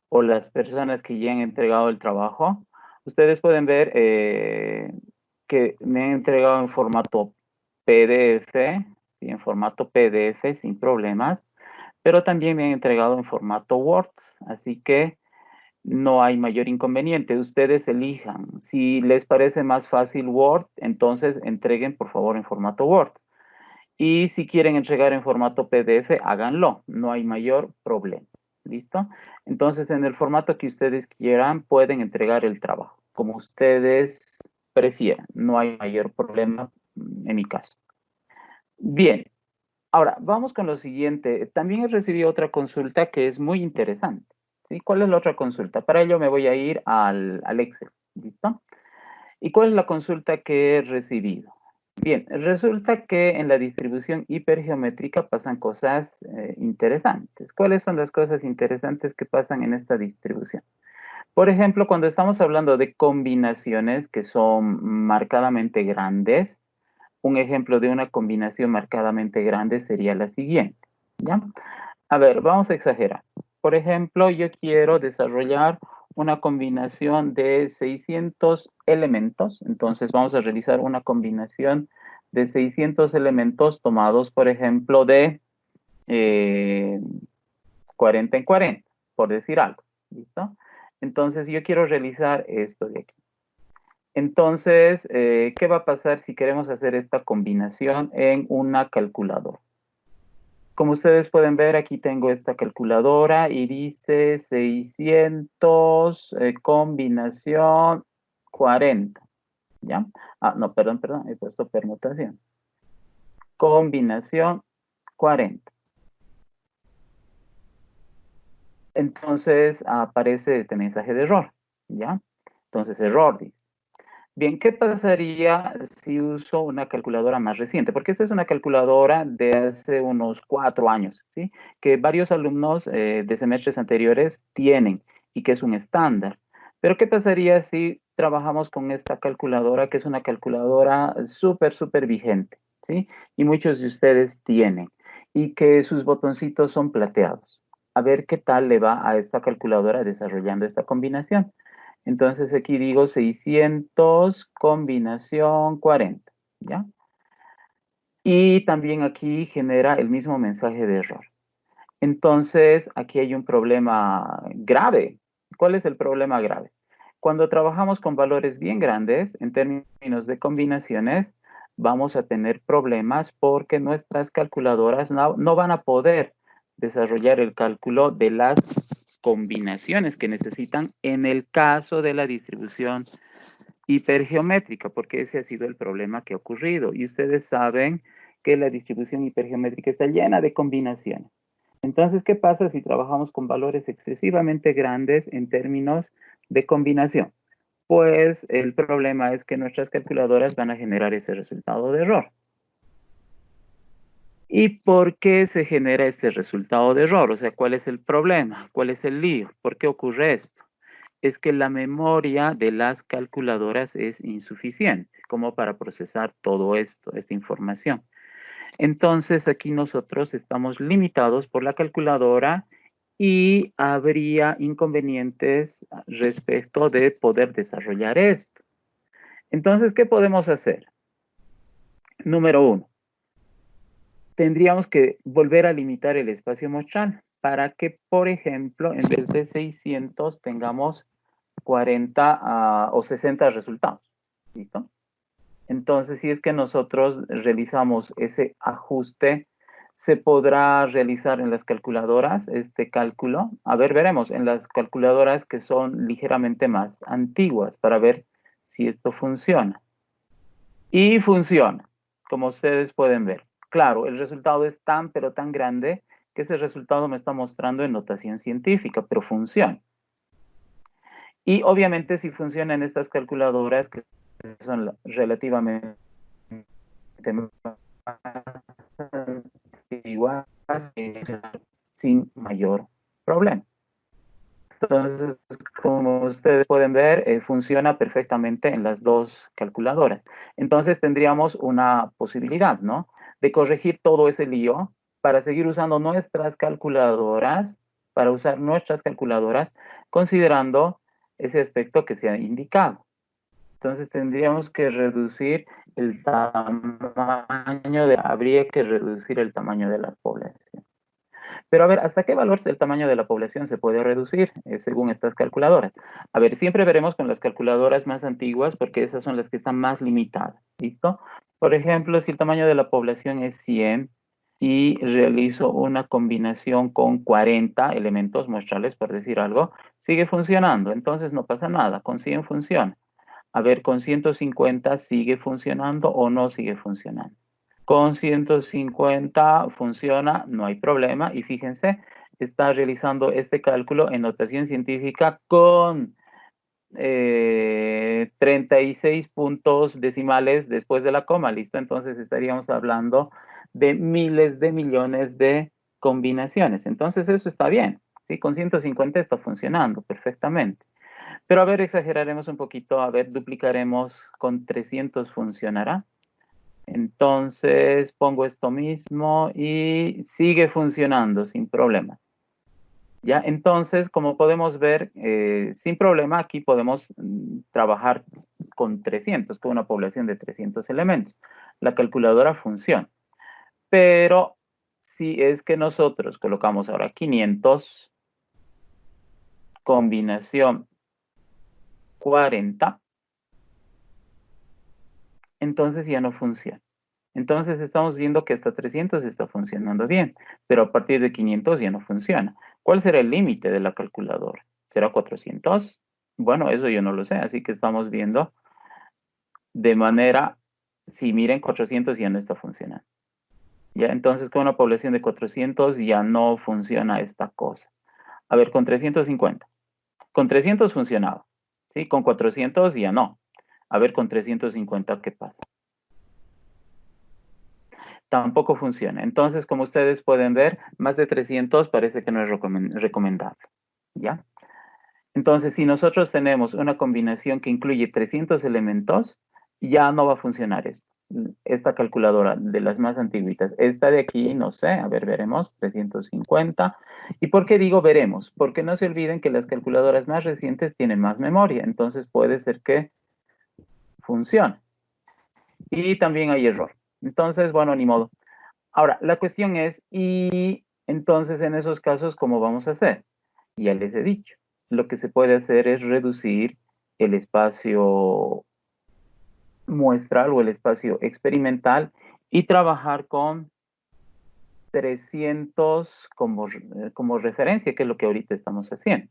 o las personas que ya han entregado el trabajo, ustedes pueden ver que me han entregado en formato PDF, ¿sí? En formato PDF sin problemas, pero también me han entregado en formato Word, así que no hay mayor inconveniente. Ustedes elijan. Si les parece más fácil Word, entonces entreguen por favor en formato Word. Y si quieren entregar en formato PDF, háganlo. No hay mayor problema. ¿Listo? Entonces, en el formato que ustedes quieran, pueden entregar el trabajo, como ustedes prefieran. No hay mayor problema en mi caso. Bien, ahora vamos con lo siguiente. También he recibido otra consulta que es muy interesante. ¿Sí? ¿Cuál es la otra consulta? Para ello me voy a ir al Excel. ¿Listo? ¿Y cuál es la consulta que he recibido? Bien, resulta que en la distribución hipergeométrica pasan cosas interesantes. ¿Cuáles son las cosas interesantes que pasan en esta distribución? Por ejemplo, cuando estamos hablando de combinaciones que son marcadamente grandes, un ejemplo de una combinación marcadamente grande sería la siguiente, ¿ya? A ver, vamos a exagerar. Por ejemplo, yo quiero desarrollar una combinación de 600 elementos. Entonces vamos a realizar una combinación de 600 elementos tomados, por ejemplo, de 40 en 40, por decir algo. ¿Listo? Entonces yo quiero realizar esto de aquí. Entonces, ¿qué va a pasar si queremos hacer esta combinación en una calculadora? Como ustedes pueden ver, aquí tengo esta calculadora y dice 600 combinación 40, ¿ya? Ah, no, perdón, he puesto permutación. Combinación 40. Entonces aparece este mensaje de error, ¿ya? Entonces, error dice. Bien, ¿qué pasaría si uso una calculadora más reciente? Porque esta es una calculadora de hace unos 4 años, ¿sí? Que varios alumnos de semestres anteriores tienen y que es un estándar. Pero ¿qué pasaría si trabajamos con esta calculadora, que es una calculadora súper vigente, ¿sí? Y muchos de ustedes tienen y que sus botoncitos son plateados. A ver qué tal le va a esta calculadora desarrollando esta combinación. Entonces aquí digo 600 combinación 40, ¿ya? Y también aquí genera el mismo mensaje de error. Entonces aquí hay un problema grave. ¿Cuál es el problema grave? Cuando trabajamos con valores bien grandes, en términos de combinaciones, vamos a tener problemas porque nuestras calculadoras no van a poder desarrollar el cálculo de las combinaciones que necesitan en el caso de la distribución hipergeométrica, porque ese ha sido el problema que ha ocurrido. Y ustedes saben que la distribución hipergeométrica está llena de combinaciones. Entonces, ¿qué pasa si trabajamos con valores excesivamente grandes en términos de combinación? Pues el problema es que nuestras calculadoras van a generar ese resultado de error. ¿Y por qué se genera este resultado de error? O sea, ¿cuál es el problema? ¿Cuál es el lío? ¿Por qué ocurre esto? Es que la memoria de las calculadoras es insuficiente como para procesar todo esto, esta información. Entonces, aquí nosotros estamos limitados por la calculadora y habría inconvenientes respecto de poder desarrollar esto. Entonces, ¿qué podemos hacer? Número uno, tendríamos que volver a limitar el espacio muestral para que, por ejemplo, en vez de 600 tengamos 40 o 60 resultados. ¿Listo? Entonces, si es que nosotros realizamos ese ajuste, se podrá realizar en las calculadoras este cálculo. A ver, veremos en las calculadoras que son ligeramente más antiguas para ver si esto funciona. Y funciona, como ustedes pueden ver. Claro, el resultado es tan, pero tan grande que ese resultado me está mostrando en notación científica, pero funciona. Y obviamente si funcionan estas calculadoras que son relativamente más antiguas, sin mayor problema. Entonces, como ustedes pueden ver, funciona perfectamente en las dos calculadoras. Entonces, tendríamos una posibilidad, ¿no? De corregir todo ese lío para seguir usando nuestras calculadoras para usar nuestras calculadoras considerando ese aspecto que se ha indicado. Entonces tendríamos que reducir el tamaño habría que reducir el tamaño de la población. Pero a ver, ¿hasta qué valor el tamaño de la población se puede reducir según estas calculadoras? A ver, siempre veremos con las calculadoras más antiguas porque esas son las que están más limitadas, ¿listo? Por ejemplo, si el tamaño de la población es 100 y realizo una combinación con 40 elementos muestrales, por decir algo, sigue funcionando, entonces no pasa nada, con 100 funciona. A ver, con 150 sigue funcionando o no sigue funcionando. Con 150 funciona, no hay problema. Y fíjense, está realizando este cálculo en notación científica con 36 puntos decimales después de la coma, ¿listo? Entonces estaríamos hablando de miles de millones de combinaciones. Entonces eso está bien, ¿sí? Con 150 está funcionando perfectamente. Pero a ver, exageraremos un poquito, a ver, duplicaremos con 300, ¿funcionará? Entonces pongo esto mismo y sigue funcionando sin problema. ¿Ya? Entonces, como podemos ver, sin problema aquí podemos trabajar con 300, con una población de 300 elementos. La calculadora funciona. Pero si es que nosotros colocamos ahora 500, combinación 40, entonces ya no funciona. Entonces estamos viendo que hasta 300 está funcionando bien, pero a partir de 500 ya no funciona. ¿Cuál será el límite de la calculadora? ¿Será 400? Bueno, eso yo no lo sé, así que estamos viendo de manera, si miren, 400 ya no está funcionando. Ya, entonces con una población de 400 ya no funciona esta cosa. A ver, con 350. Con 300 funcionaba, ¿sí? Con 400 ya no. A ver, con 350, ¿qué pasa? Tampoco funciona. Entonces, como ustedes pueden ver, más de 300 parece que no es recomendable, ¿ya? Entonces, si nosotros tenemos una combinación que incluye 300 elementos, ya no va a funcionar esto. Esta calculadora de las más antiguitas. Esta de aquí, no sé, a ver, veremos, 350. ¿Y por qué digo veremos? Porque no se olviden que las calculadoras más recientes tienen más memoria, entonces puede ser que funcione. Y también hay error. Entonces, bueno, ni modo. Ahora, la cuestión es, y entonces en esos casos, ¿cómo vamos a hacer? Ya les he dicho, lo que se puede hacer es reducir el espacio muestral o el espacio experimental y trabajar con 300 como referencia, que es lo que ahorita estamos haciendo.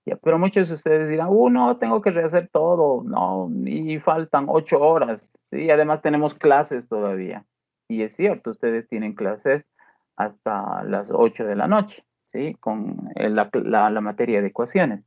Ya, pero muchos de ustedes dirán, no, tengo que rehacer todo, no, y faltan 8 horas, ¿sí? Además tenemos clases todavía. Y es cierto, ustedes tienen clases hasta las 8 de la noche, ¿sí? Con la materia de ecuaciones.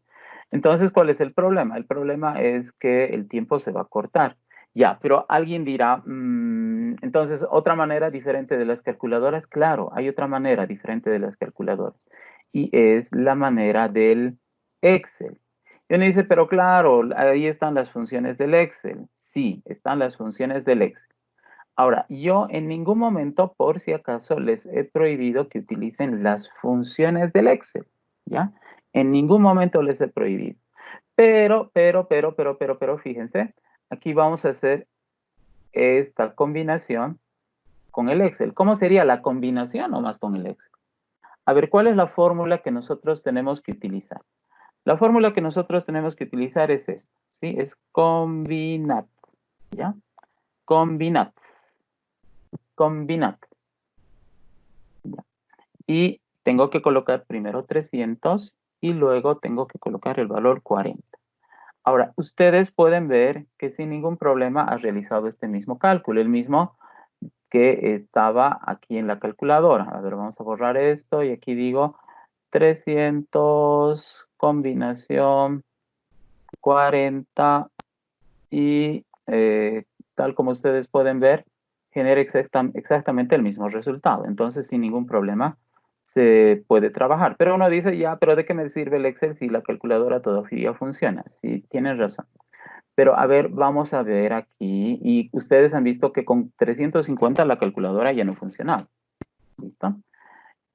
Entonces, ¿cuál es el problema? El problema es que el tiempo se va a cortar. Ya, pero alguien dirá, entonces, otra manera diferente de las calculadoras, claro, hay otra manera diferente de las calculadoras. Y es la manera del Excel. Y uno dice, pero claro, ahí están las funciones del Excel. Sí, están las funciones del Excel. Ahora, yo en ningún momento, por si acaso, les he prohibido que utilicen las funciones del Excel, ¿ya? En ningún momento les he prohibido. Pero, fíjense, aquí vamos a hacer esta combinación con el Excel. ¿Cómo sería la combinación nomás con el Excel? A ver, ¿cuál es la fórmula que nosotros tenemos que utilizar? La fórmula que nosotros tenemos que utilizar es esta, ¿sí? Es combinat, ¿ya? Combinat. Combinat. ¿Ya? Y tengo que colocar primero 300 y luego tengo que colocar el valor 40. Ahora, ustedes pueden ver que sin ningún problema ha realizado este mismo cálculo, el mismo que estaba aquí en la calculadora. A ver, vamos a borrar esto y aquí digo 300 combinación 40 y tal como ustedes pueden ver, genera exactamente el mismo resultado. Entonces, sin ningún problema, se puede trabajar. Pero uno dice, ya, pero ¿de qué me sirve el Excel si la calculadora todavía funciona? Sí, tienen razón. Pero a ver, vamos a ver aquí. Y ustedes han visto que con 350 la calculadora ya no funcionaba. ¿Listo?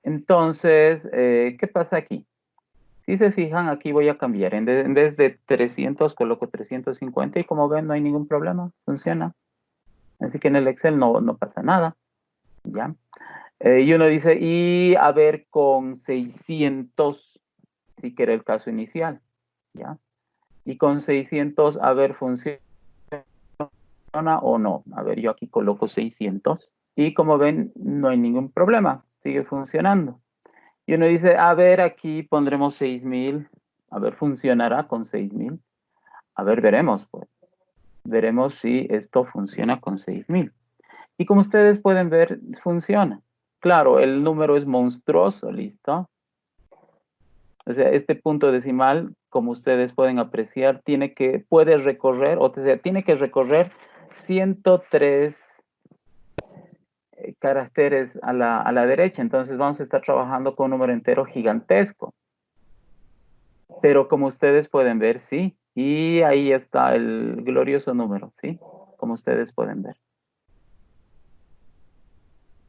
Entonces, ¿qué pasa aquí? Si se fijan, aquí voy a cambiar. En vez de 300, coloco 350 y como ven, no hay ningún problema. Funciona. Así que en el Excel no pasa nada. ¿Ya? Y uno dice, y a ver con 600, si que era el caso inicial. ¿Ya? Y con 600, a ver, ¿funciona o no? A ver, yo aquí coloco 600. Y como ven, no hay ningún problema. Sigue funcionando. Y uno dice, a ver, aquí pondremos 6,000. A ver, ¿funcionará con 6,000? A ver, veremos, pues. Veremos si esto funciona con 6,000. Y como ustedes pueden ver, funciona. Claro, el número es monstruoso, ¿listo? O sea, este punto decimal, como ustedes pueden apreciar, puede recorrer, o sea, tiene que recorrer 103 caracteres a la derecha. Entonces vamos a estar trabajando con un número entero gigantesco. Pero como ustedes pueden ver, sí. Y ahí está el glorioso número, ¿sí? Como ustedes pueden ver.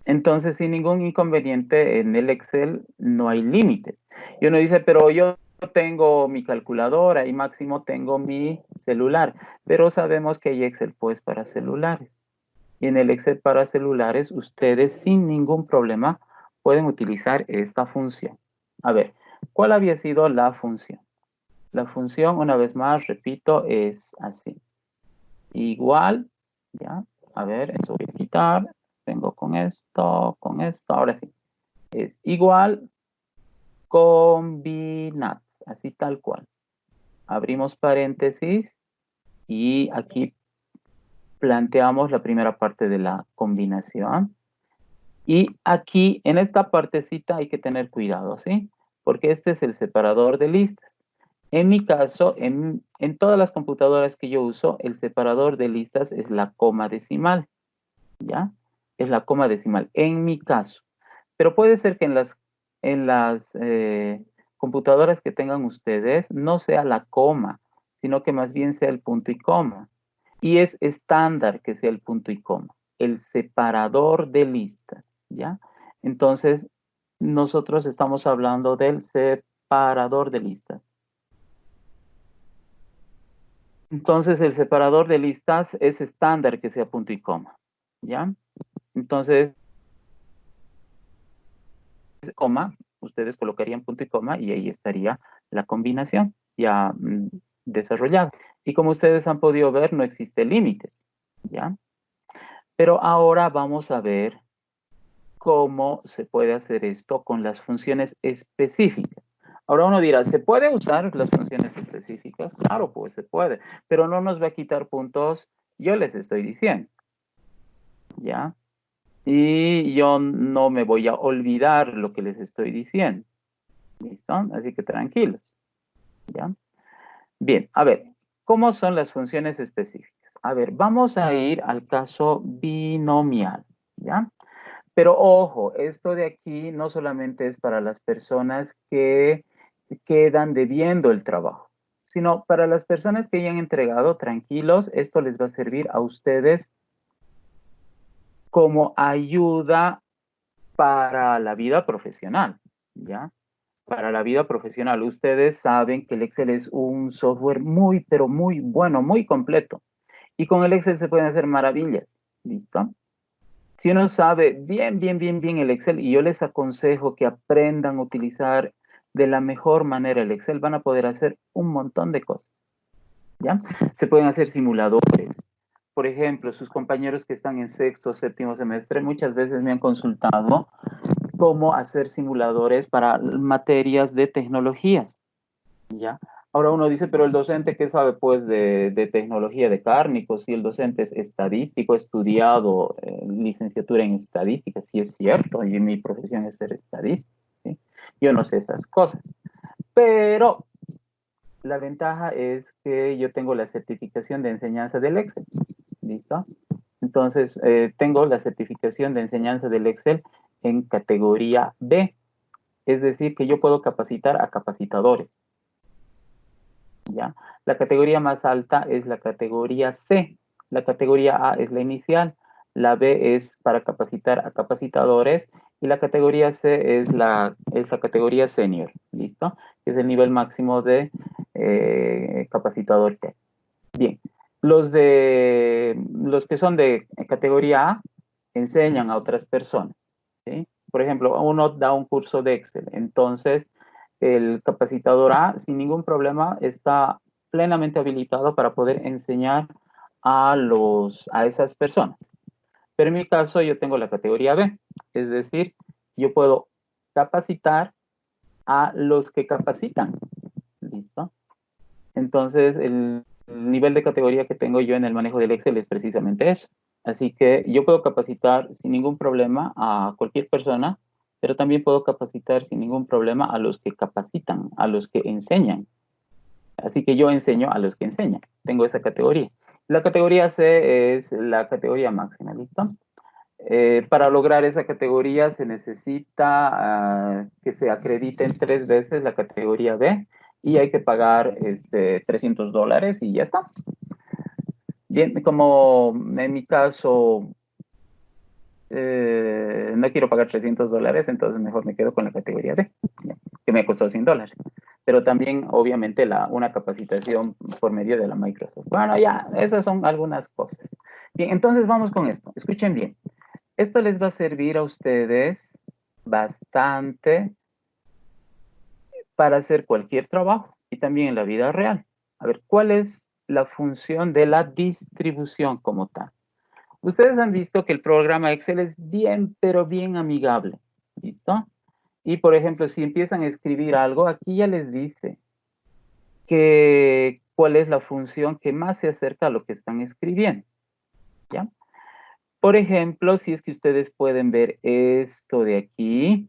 Entonces, sin ningún inconveniente, en el Excel no hay límites. Y uno dice, pero yo tengo mi calculadora y máximo tengo mi celular. Pero sabemos que hay Excel, pues, para celulares. Y en el Excel para celulares, ustedes sin ningún problema pueden utilizar esta función. A ver, ¿cuál había sido la función? La función, una vez más, repito, es así. Igual, ¿ya? A ver, eso voy a quitar. Tengo con esto, ahora sí. Es igual, combinat, así tal cual. Abrimos paréntesis y aquí planteamos la primera parte de la combinación. Y aquí, en esta partecita, hay que tener cuidado, ¿sí? Porque este es el separador de listas. En mi caso, en todas las computadoras que yo uso, el separador de listas es la coma decimal, ¿ya? Es la coma decimal, en mi caso. Pero puede ser que en las computadoras que tengan ustedes no sea la coma, sino que más bien sea el punto y coma. Y es estándar que sea el punto y coma, el separador de listas, ¿ya? Entonces, nosotros estamos hablando del separador de listas. Entonces, el separador de listas es estándar que sea punto y coma, ¿ya? Entonces, coma, ustedes colocarían punto y coma y ahí estaría la combinación ya desarrollada. Y como ustedes han podido ver, no existe límites, ¿ya? Pero ahora vamos a ver cómo se puede hacer esto con las funciones específicas. Ahora uno dirá, ¿se puede usar las funciones específicas? Claro, pues se puede, pero no nos va a quitar puntos, yo les estoy diciendo, ¿ya? Y yo no me voy a olvidar lo que les estoy diciendo, ¿listo? Así que tranquilos, ¿ya? Bien, a ver, ¿cómo son las funciones específicas? A ver, vamos a ir al caso binomial, ¿ya? Pero ojo, esto de aquí no solamente es para las personas que quedan debiendo el trabajo, sino para las personas que ya han entregado, tranquilos, esto les va a servir a ustedes como ayuda para la vida profesional, ¿ya? Para la vida profesional. Ustedes saben que el Excel es un software muy, pero muy bueno, muy completo. Y con el Excel se pueden hacer maravillas, ¿listo? Si uno sabe bien el Excel, y yo les aconsejo que aprendan a utilizar de la mejor manera el Excel, van a poder hacer un montón de cosas, ¿ya? Se pueden hacer simuladores. Por ejemplo, sus compañeros que están en sexto o séptimo semestre muchas veces me han consultado cómo hacer simuladores para materias de tecnologías, ¿ya? Ahora uno dice, pero el docente, ¿qué sabe pues de tecnología de cárnicos? Si el docente es estadístico, estudiado licenciatura en estadística, sí es cierto, y mi profesión es ser estadístico, ¿sí? Yo no sé esas cosas, pero la ventaja es que yo tengo la certificación de enseñanza del Excel, ¿listo? Entonces, tengo la certificación de enseñanza del Excel en categoría B, es decir, que yo puedo capacitar a capacitadores, ¿ya? La categoría más alta es la categoría C, la categoría A es la inicial, la B es para capacitar a capacitadores Y la categoría C es la categoría senior, ¿listo? Que es el nivel máximo de capacitador T. Bien, los que son de categoría A enseñan a otras personas, ¿sí? Por ejemplo, uno da un curso de Excel, entonces el capacitador A sin ningún problema está plenamente habilitado para poder enseñar a esas personas. Pero en mi caso yo tengo la categoría B, es decir, yo puedo capacitar a los que capacitan, ¿listo? Entonces, el nivel de categoría que tengo yo en el manejo del Excel es precisamente eso. Así que yo puedo capacitar sin ningún problema a cualquier persona, pero también puedo capacitar sin ningún problema a los que capacitan, a los que enseñan. Así que yo enseño a los que enseñan. Tengo esa categoría. La categoría C es la categoría máxima, ¿listo? Para lograr esa categoría se necesita que se acrediten 3 veces la categoría B y hay que pagar $300 y ya está. Bien, como en mi caso no quiero pagar $300, entonces mejor me quedo con la categoría D, que me costó $100. Pero también, obviamente, una capacitación por medio de la Microsoft. Bueno, ya, esas son algunas cosas. Bien, entonces vamos con esto. Escuchen bien. Esto les va a servir a ustedes bastante para hacer cualquier trabajo y también en la vida real. A ver, ¿cuál es la función de la distribución como tal? Ustedes han visto que el programa Excel es bien, pero bien amigable. ¿Listo? Y, por ejemplo, si empiezan a escribir algo, aquí ya les dice cuál es la función que más se acerca a lo que están escribiendo. ¿Ya? Por ejemplo, si es que ustedes pueden ver esto de aquí,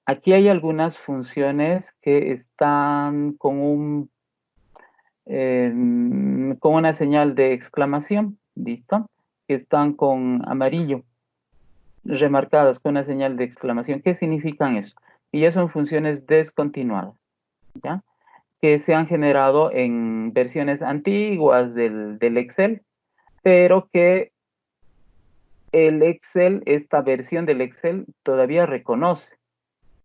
aquí hay algunas funciones que están con una señal de exclamación, ¿listo? Que están con amarillo, remarcadas con una señal de exclamación. ¿Qué significan eso? Y ya son funciones descontinuadas, ¿ya? Que se han generado en versiones antiguas del Excel, pero que el Excel, esta versión del Excel, todavía reconoce,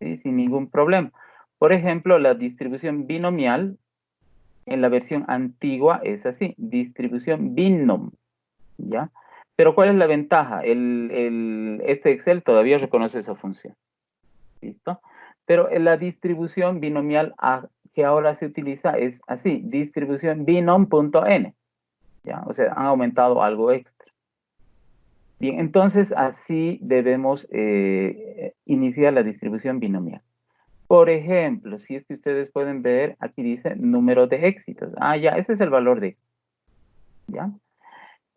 ¿sí? Sin ningún problema. Por ejemplo, la distribución binomial en la versión antigua es así, distribución binom, ¿ya? Pero ¿cuál es la ventaja? Este Excel todavía reconoce esa función, ¿listo? Pero en la distribución binomial que ahora se utiliza es así, distribución binom.n, ¿ya? O sea, han aumentado algo extra. Bien, entonces así debemos iniciar la distribución binomial. Por ejemplo, si es que ustedes pueden ver, aquí dice número de éxitos. Ah, ya, ese es el valor de, ¿ya?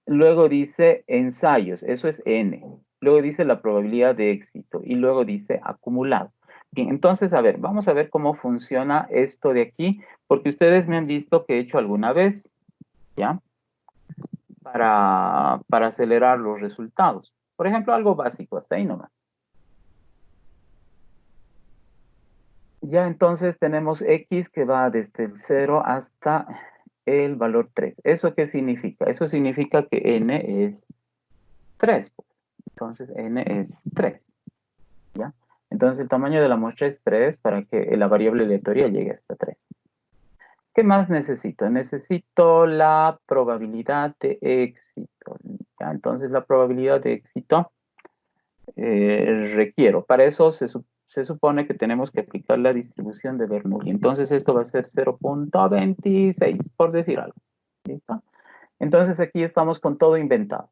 Luego dice ensayos, eso es N. Luego dice la probabilidad de éxito y luego dice acumulado. Bien, entonces, a ver, vamos a ver cómo funciona esto de aquí, porque ustedes me han visto que he hecho alguna vez, ¿ya? Para acelerar los resultados. Por ejemplo, algo básico, hasta ahí nomás. Ya entonces tenemos X que va desde el 0 hasta el valor 3. ¿Eso qué significa? Eso significa que N es 3. Entonces N es 3. ¿Ya? Entonces el tamaño de la muestra es 3 para que la variable aleatoria llegue hasta 3. ¿Qué más necesito? Necesito la probabilidad de éxito. ¿Ya? Entonces la probabilidad de éxito requiero. Para eso se supone que tenemos que aplicar la distribución de Bernoulli. Entonces esto va a ser 0.26, por decir algo. ¿Listo? Entonces aquí estamos con todo inventado.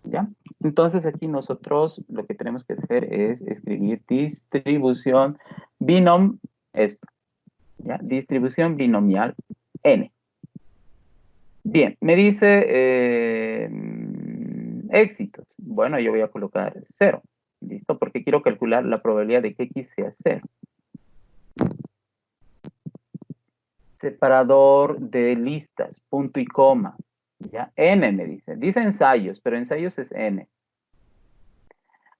¿Ya? Entonces aquí nosotros lo que tenemos que hacer es escribir distribución binom, esto, ¿ya? Distribución binomial n. Bien, me dice éxitos. Bueno, yo voy a colocar 0. ¿Listo? Porque quiero calcular la probabilidad de que X sea 0. Separador de listas, punto y coma. ¿Ya? N me dice. Dice ensayos, pero ensayos es N.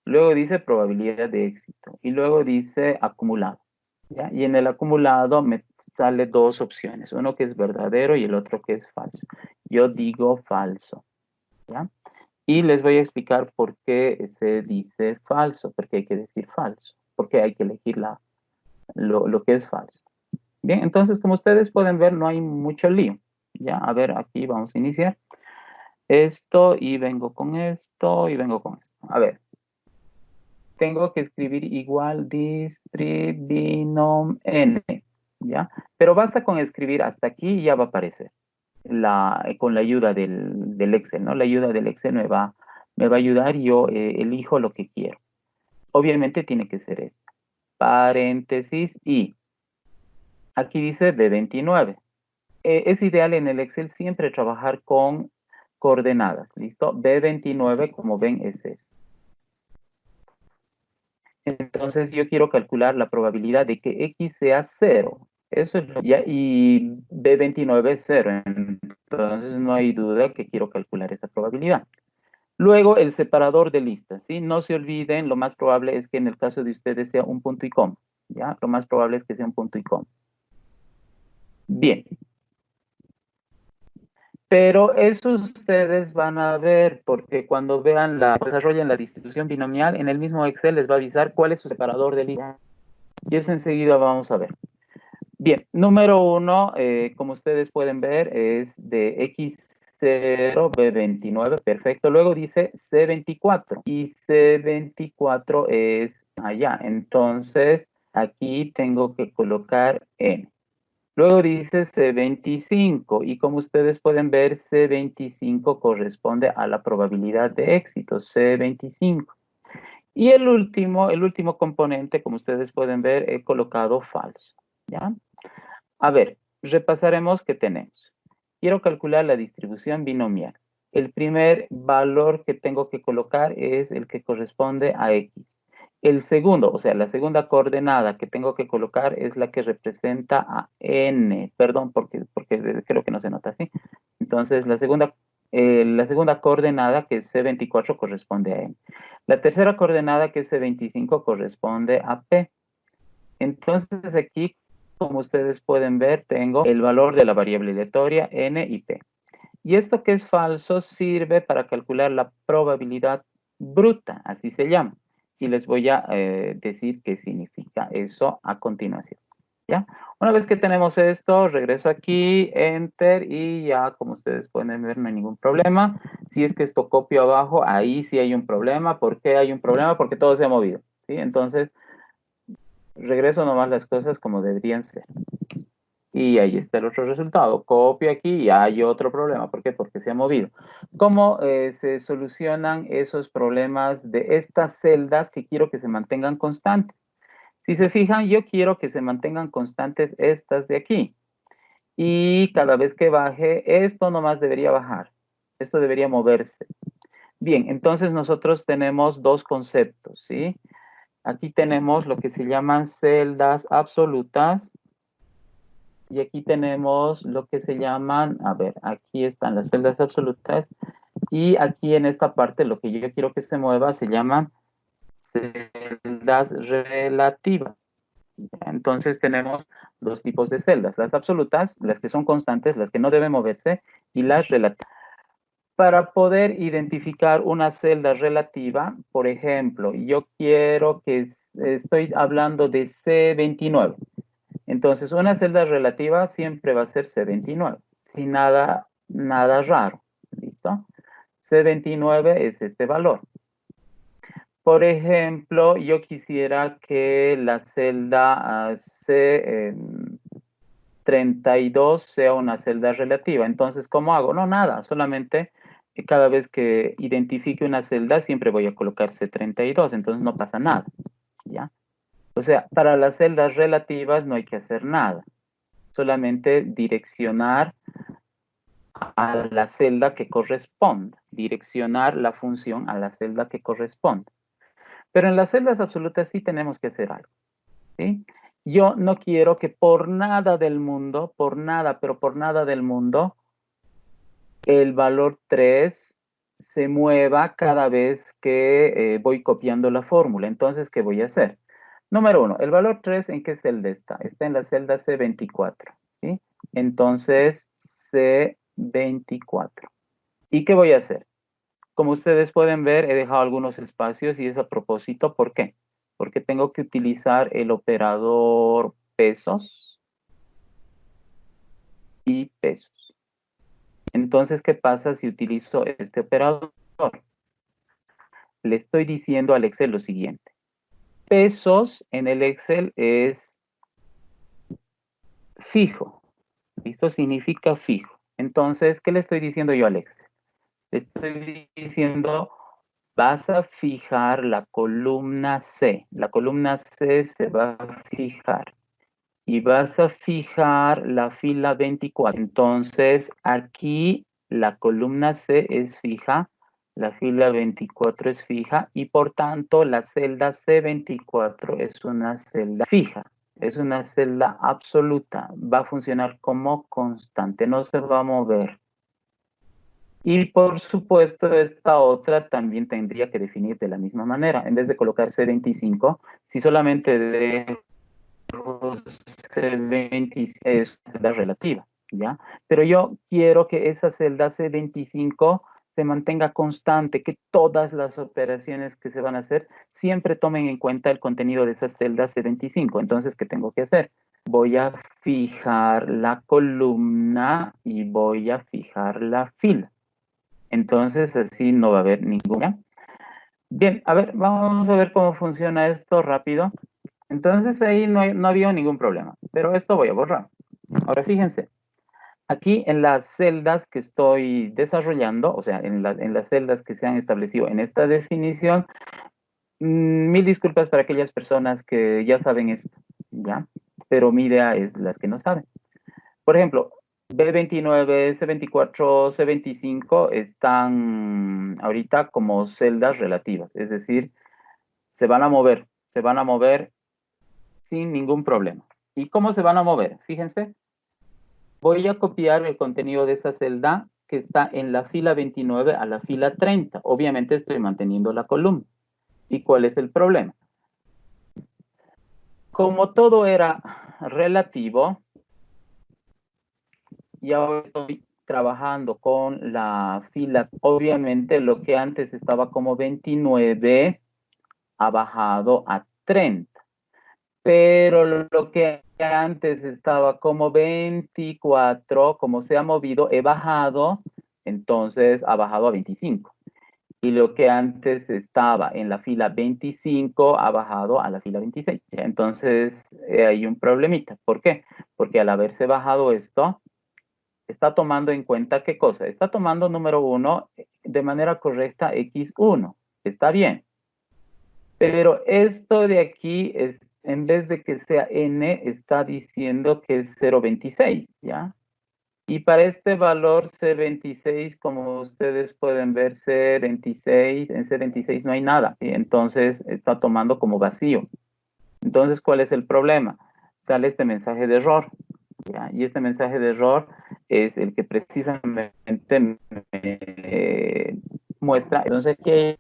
Luego dice probabilidad de éxito. Y luego dice acumulado. ¿Ya? Y en el acumulado me sale dos opciones. Uno que es verdadero y el otro que es falso. Yo digo falso. ¿Ya? Y les voy a explicar por qué se dice falso, por qué hay que decir falso, por qué hay que elegir lo que es falso. Bien, entonces, como ustedes pueden ver, no hay mucho lío. Ya, a ver, aquí vamos a iniciar. Esto, y vengo con esto, y vengo con esto. A ver, tengo que escribir igual binom n, ¿ya? Pero basta con escribir hasta aquí y ya va a aparecer con la ayuda del Excel, ¿no? La ayuda del Excel me va a ayudar y yo elijo lo que quiero. Obviamente tiene que ser esto. Paréntesis y aquí dice B29. Es ideal en el Excel siempre trabajar con coordenadas, ¿listo? B29, como ven, es eso. Entonces yo quiero calcular la probabilidad de que X sea 0. Eso es lo ya, y B29 es 0. Entonces no hay duda que quiero calcular esa probabilidad. Luego el separador de listas, ¿sí? No se olviden, lo más probable es que en el caso de ustedes sea un punto y coma, ¿ya? Lo más probable es que sea un punto y coma. Bien. Pero eso ustedes van a ver, porque cuando vean desarrollen la distribución binomial, en el mismo Excel les va a avisar cuál es su separador de listas. Y eso enseguida vamos a ver. Bien, número 1, como ustedes pueden ver, es de X0, B29, perfecto. Luego dice C24 y C24 es allá. Entonces, aquí tengo que colocar N. Luego dice C25 y como ustedes pueden ver, C25 corresponde a la probabilidad de éxito, C25. Y el último componente, como ustedes pueden ver, he colocado falso, ¿ya? A ver, repasaremos qué tenemos. Quiero calcular la distribución binomial. El primer valor que tengo que colocar es el que corresponde a X. El segundo, o sea, la segunda coordenada que tengo que colocar es la que representa a N. Perdón, porque creo que no se nota así. Entonces, la segunda coordenada, que es C24, corresponde a N. La tercera coordenada, que es C25, corresponde a P. Entonces, aquí, como ustedes pueden ver, tengo el valor de la variable aleatoria N y P. Y esto que es falso sirve para calcular la probabilidad bruta, así se llama. Y les voy a decir qué significa eso a continuación. ¿Ya? Una vez que tenemos esto, regreso aquí, Enter, y ya como ustedes pueden ver no hay ningún problema. Si es que esto copio abajo, ahí sí hay un problema. ¿Por qué hay un problema? Porque todo se ha movido. ¿Sí? Entonces, regreso nomás las cosas como deberían ser. Y ahí está el otro resultado. Copio aquí y hay otro problema. ¿Por qué? Porque se ha movido. ¿Cómo se solucionan esos problemas de estas celdas que quiero que se mantengan constantes? Si se fijan, yo quiero que se mantengan constantes estas de aquí. Y cada vez que baje, esto nomás debería bajar. Esto debería moverse. Bien, entonces nosotros tenemos dos conceptos, ¿sí? Aquí tenemos lo que se llaman celdas absolutas. Y aquí tenemos lo que se llaman, a ver, aquí están las celdas absolutas. Y aquí en esta parte lo que yo quiero que se mueva se llaman celdas relativas. Entonces tenemos dos tipos de celdas, las absolutas, las que son constantes, las que no deben moverse, y las relativas. Para poder identificar una celda relativa, por ejemplo, yo quiero que estoy hablando de C29. Entonces, una celda relativa siempre va a ser C29, sin nada raro. ¿Listo? C29 es este valor. Por ejemplo, yo quisiera que la celda C32 sea una celda relativa. Entonces, ¿cómo hago? No, nada, solamente cada vez que identifique una celda siempre voy a colocar C32, entonces no pasa nada, ¿ya? O sea, para las celdas relativas no hay que hacer nada, solamente direccionar a la celda que corresponda, direccionar la función a la celda que corresponda. Pero en las celdas absolutas sí tenemos que hacer algo, ¿sí? Yo no quiero que por nada del mundo, por nada, pero por nada del mundo, el valor 3 se mueva cada vez que voy copiando la fórmula. Entonces, ¿qué voy a hacer? Número 1, el valor 3, ¿en qué celda está? Está en la celda C24, ¿sí? Entonces, C24. ¿Y qué voy a hacer? como ustedes pueden ver, he dejado algunos espacios y es a propósito. ¿Por qué? Porque tengo que utilizar el operador pesos y pesos. Entonces, ¿qué pasa si utilizo este operador? Le estoy diciendo al Excel lo siguiente. Pesos en el Excel es fijo. Esto significa fijo. Entonces, ¿qué le estoy diciendo yo al Excel? Le estoy diciendo, vas a fijar la columna C. La columna C se va a fijar. Y vas a fijar la fila 24. Entonces, aquí la columna C es fija, la fila 24 es fija y por tanto la celda C24 es una celda fija. Es una celda absoluta. Va a funcionar como constante, no se va a mover. Y por supuesto, esta otra también tendría que definir de la misma manera. En vez de colocar C25, si solamente dejo C26 es una celda relativa, ¿ya? Pero yo quiero que esa celda C25 se mantenga constante, que todas las operaciones que se van a hacer siempre tomen en cuenta el contenido de esa celda C25. Entonces, ¿qué tengo que hacer? Voy a fijar la columna y voy a fijar la fila. Entonces, así no va a haber ninguna. Bien, a ver, vamos a ver cómo funciona esto rápido. Entonces, ahí no había ningún problema, pero esto voy a borrar. Ahora, fíjense, aquí en las celdas que estoy desarrollando, o sea, en las celdas que se han establecido en esta definición, mil disculpas para aquellas personas que ya saben esto, ¿ya? Pero mi idea es las que no saben. Por ejemplo, B29, C24, C25 están ahorita como celdas relativas, es decir, se van a mover sin ningún problema. ¿Y cómo se van a mover? Fíjense, voy a copiar el contenido de esa celda que está en la fila 29 a la fila 30. Obviamente estoy manteniendo la columna. ¿Y cuál es el problema? Como todo era relativo, y ahora estoy trabajando con la fila, obviamente lo que antes estaba como 29 ha bajado a 30, pero lo que antes estaba como 24, como se ha movido, he bajado, entonces ha bajado a 25. Y lo que antes estaba en la fila 25 ha bajado a la fila 26. Entonces hay un problemita. ¿Por qué? Porque al haberse bajado esto, está tomando en cuenta qué cosa. Está tomando, número uno, de manera correcta X1. Está bien. Pero esto de aquí, es, en vez de que sea N, está diciendo que es 0.26, ¿ya? Y para este valor C26, como ustedes pueden ver, C26, en C26 no hay nada. Y entonces está tomando como vacío. Entonces, ¿cuál es el problema? Sale este mensaje de error. ¿Ya? Y este mensaje de error es el que precisamente me muestra. Entonces, ¿qué?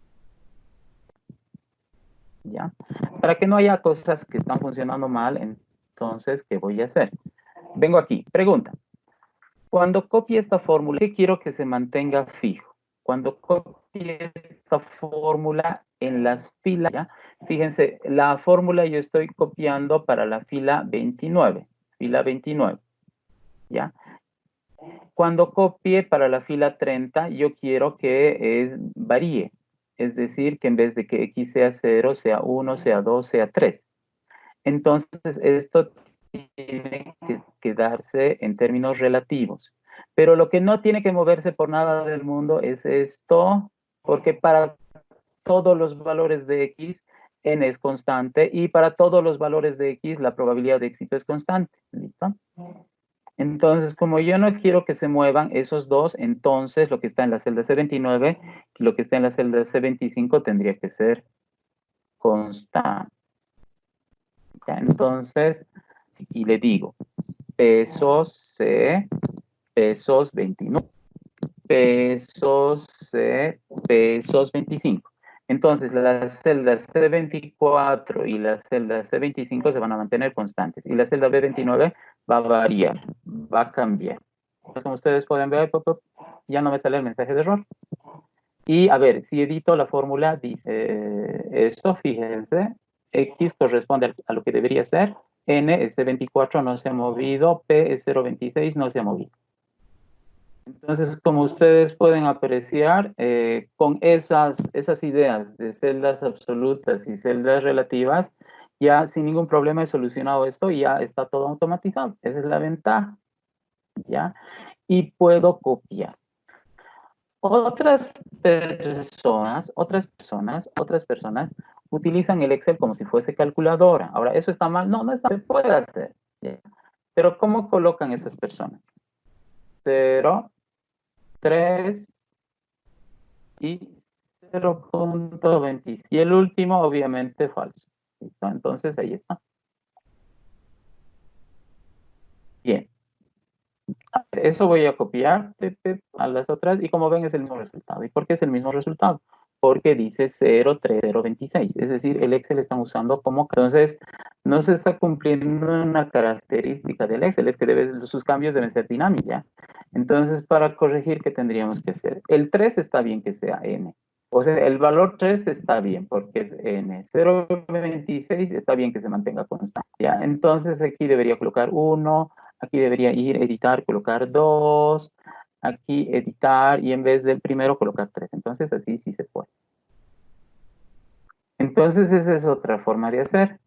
¿Ya? Para que no haya cosas que están funcionando mal, entonces, ¿qué voy a hacer? Vengo aquí, pregunta. Cuando copie esta fórmula, ¿qué quiero que se mantenga fijo? Cuando copie esta fórmula en las filas, ¿ya? Fíjense, la fórmula yo estoy copiando para la fila 29, ¿ya? Cuando copie para la fila 30, yo quiero que varíe. Es decir, que en vez de que X sea 0, sea 1, sea 2, sea 3. Entonces, esto tiene que quedarse en términos relativos. Pero lo que no tiene que moverse por nada del mundo es esto, porque para todos los valores de X, N es constante, y para todos los valores de X, la probabilidad de éxito es constante. ¿Listo? Entonces, como yo no quiero que se muevan esos dos, entonces lo que está en la celda C29 y lo que está en la celda C25 tendría que ser constante. ¿Ya? Entonces, y le digo, pesos C, pesos 29, pesos C, pesos 25. Entonces, las celdas C24 y las celdas C25 se van a mantener constantes. Y la celda B29 va a variar, va a cambiar. Entonces, como ustedes pueden ver, ya no me sale el mensaje de error. Y a ver, si edito la fórmula, dice esto, fíjense, X corresponde a lo que debería ser, N es 24, no se ha movido, P es 0,26, no se ha movido. Entonces, como ustedes pueden apreciar, con esas ideas de celdas absolutas y celdas relativas, ya sin ningún problema he solucionado esto y ya está todo automatizado. Esa es la ventaja, ¿ya? Y puedo copiar. Otras personas utilizan el Excel como si fuese calculadora. Ahora, ¿eso está mal? No, no está, se puede hacer, ¿ya? Pero ¿cómo colocan esas personas? 0, 3 y 0,20. Y el último, obviamente, falso. ¿Listo? Entonces, ahí está. Bien. Eso voy a copiar a las otras y como ven es el mismo resultado. ¿Y por qué es el mismo resultado? Porque dice 03026, es decir, el Excel están usando como... Entonces, no se está cumpliendo una característica del Excel, es que sus cambios deben ser dinámicos, ¿ya? Entonces, para corregir, ¿qué tendríamos que hacer? El 3 está bien que sea N. O sea, el valor 3 está bien porque es N. 0,26 está bien que se mantenga constante, ¿ya? Entonces, aquí debería colocar 1, aquí debería ir editar, colocar 2, aquí editar y en vez del primero colocar 3. Entonces así sí se puede. Entonces esa es otra forma de hacer.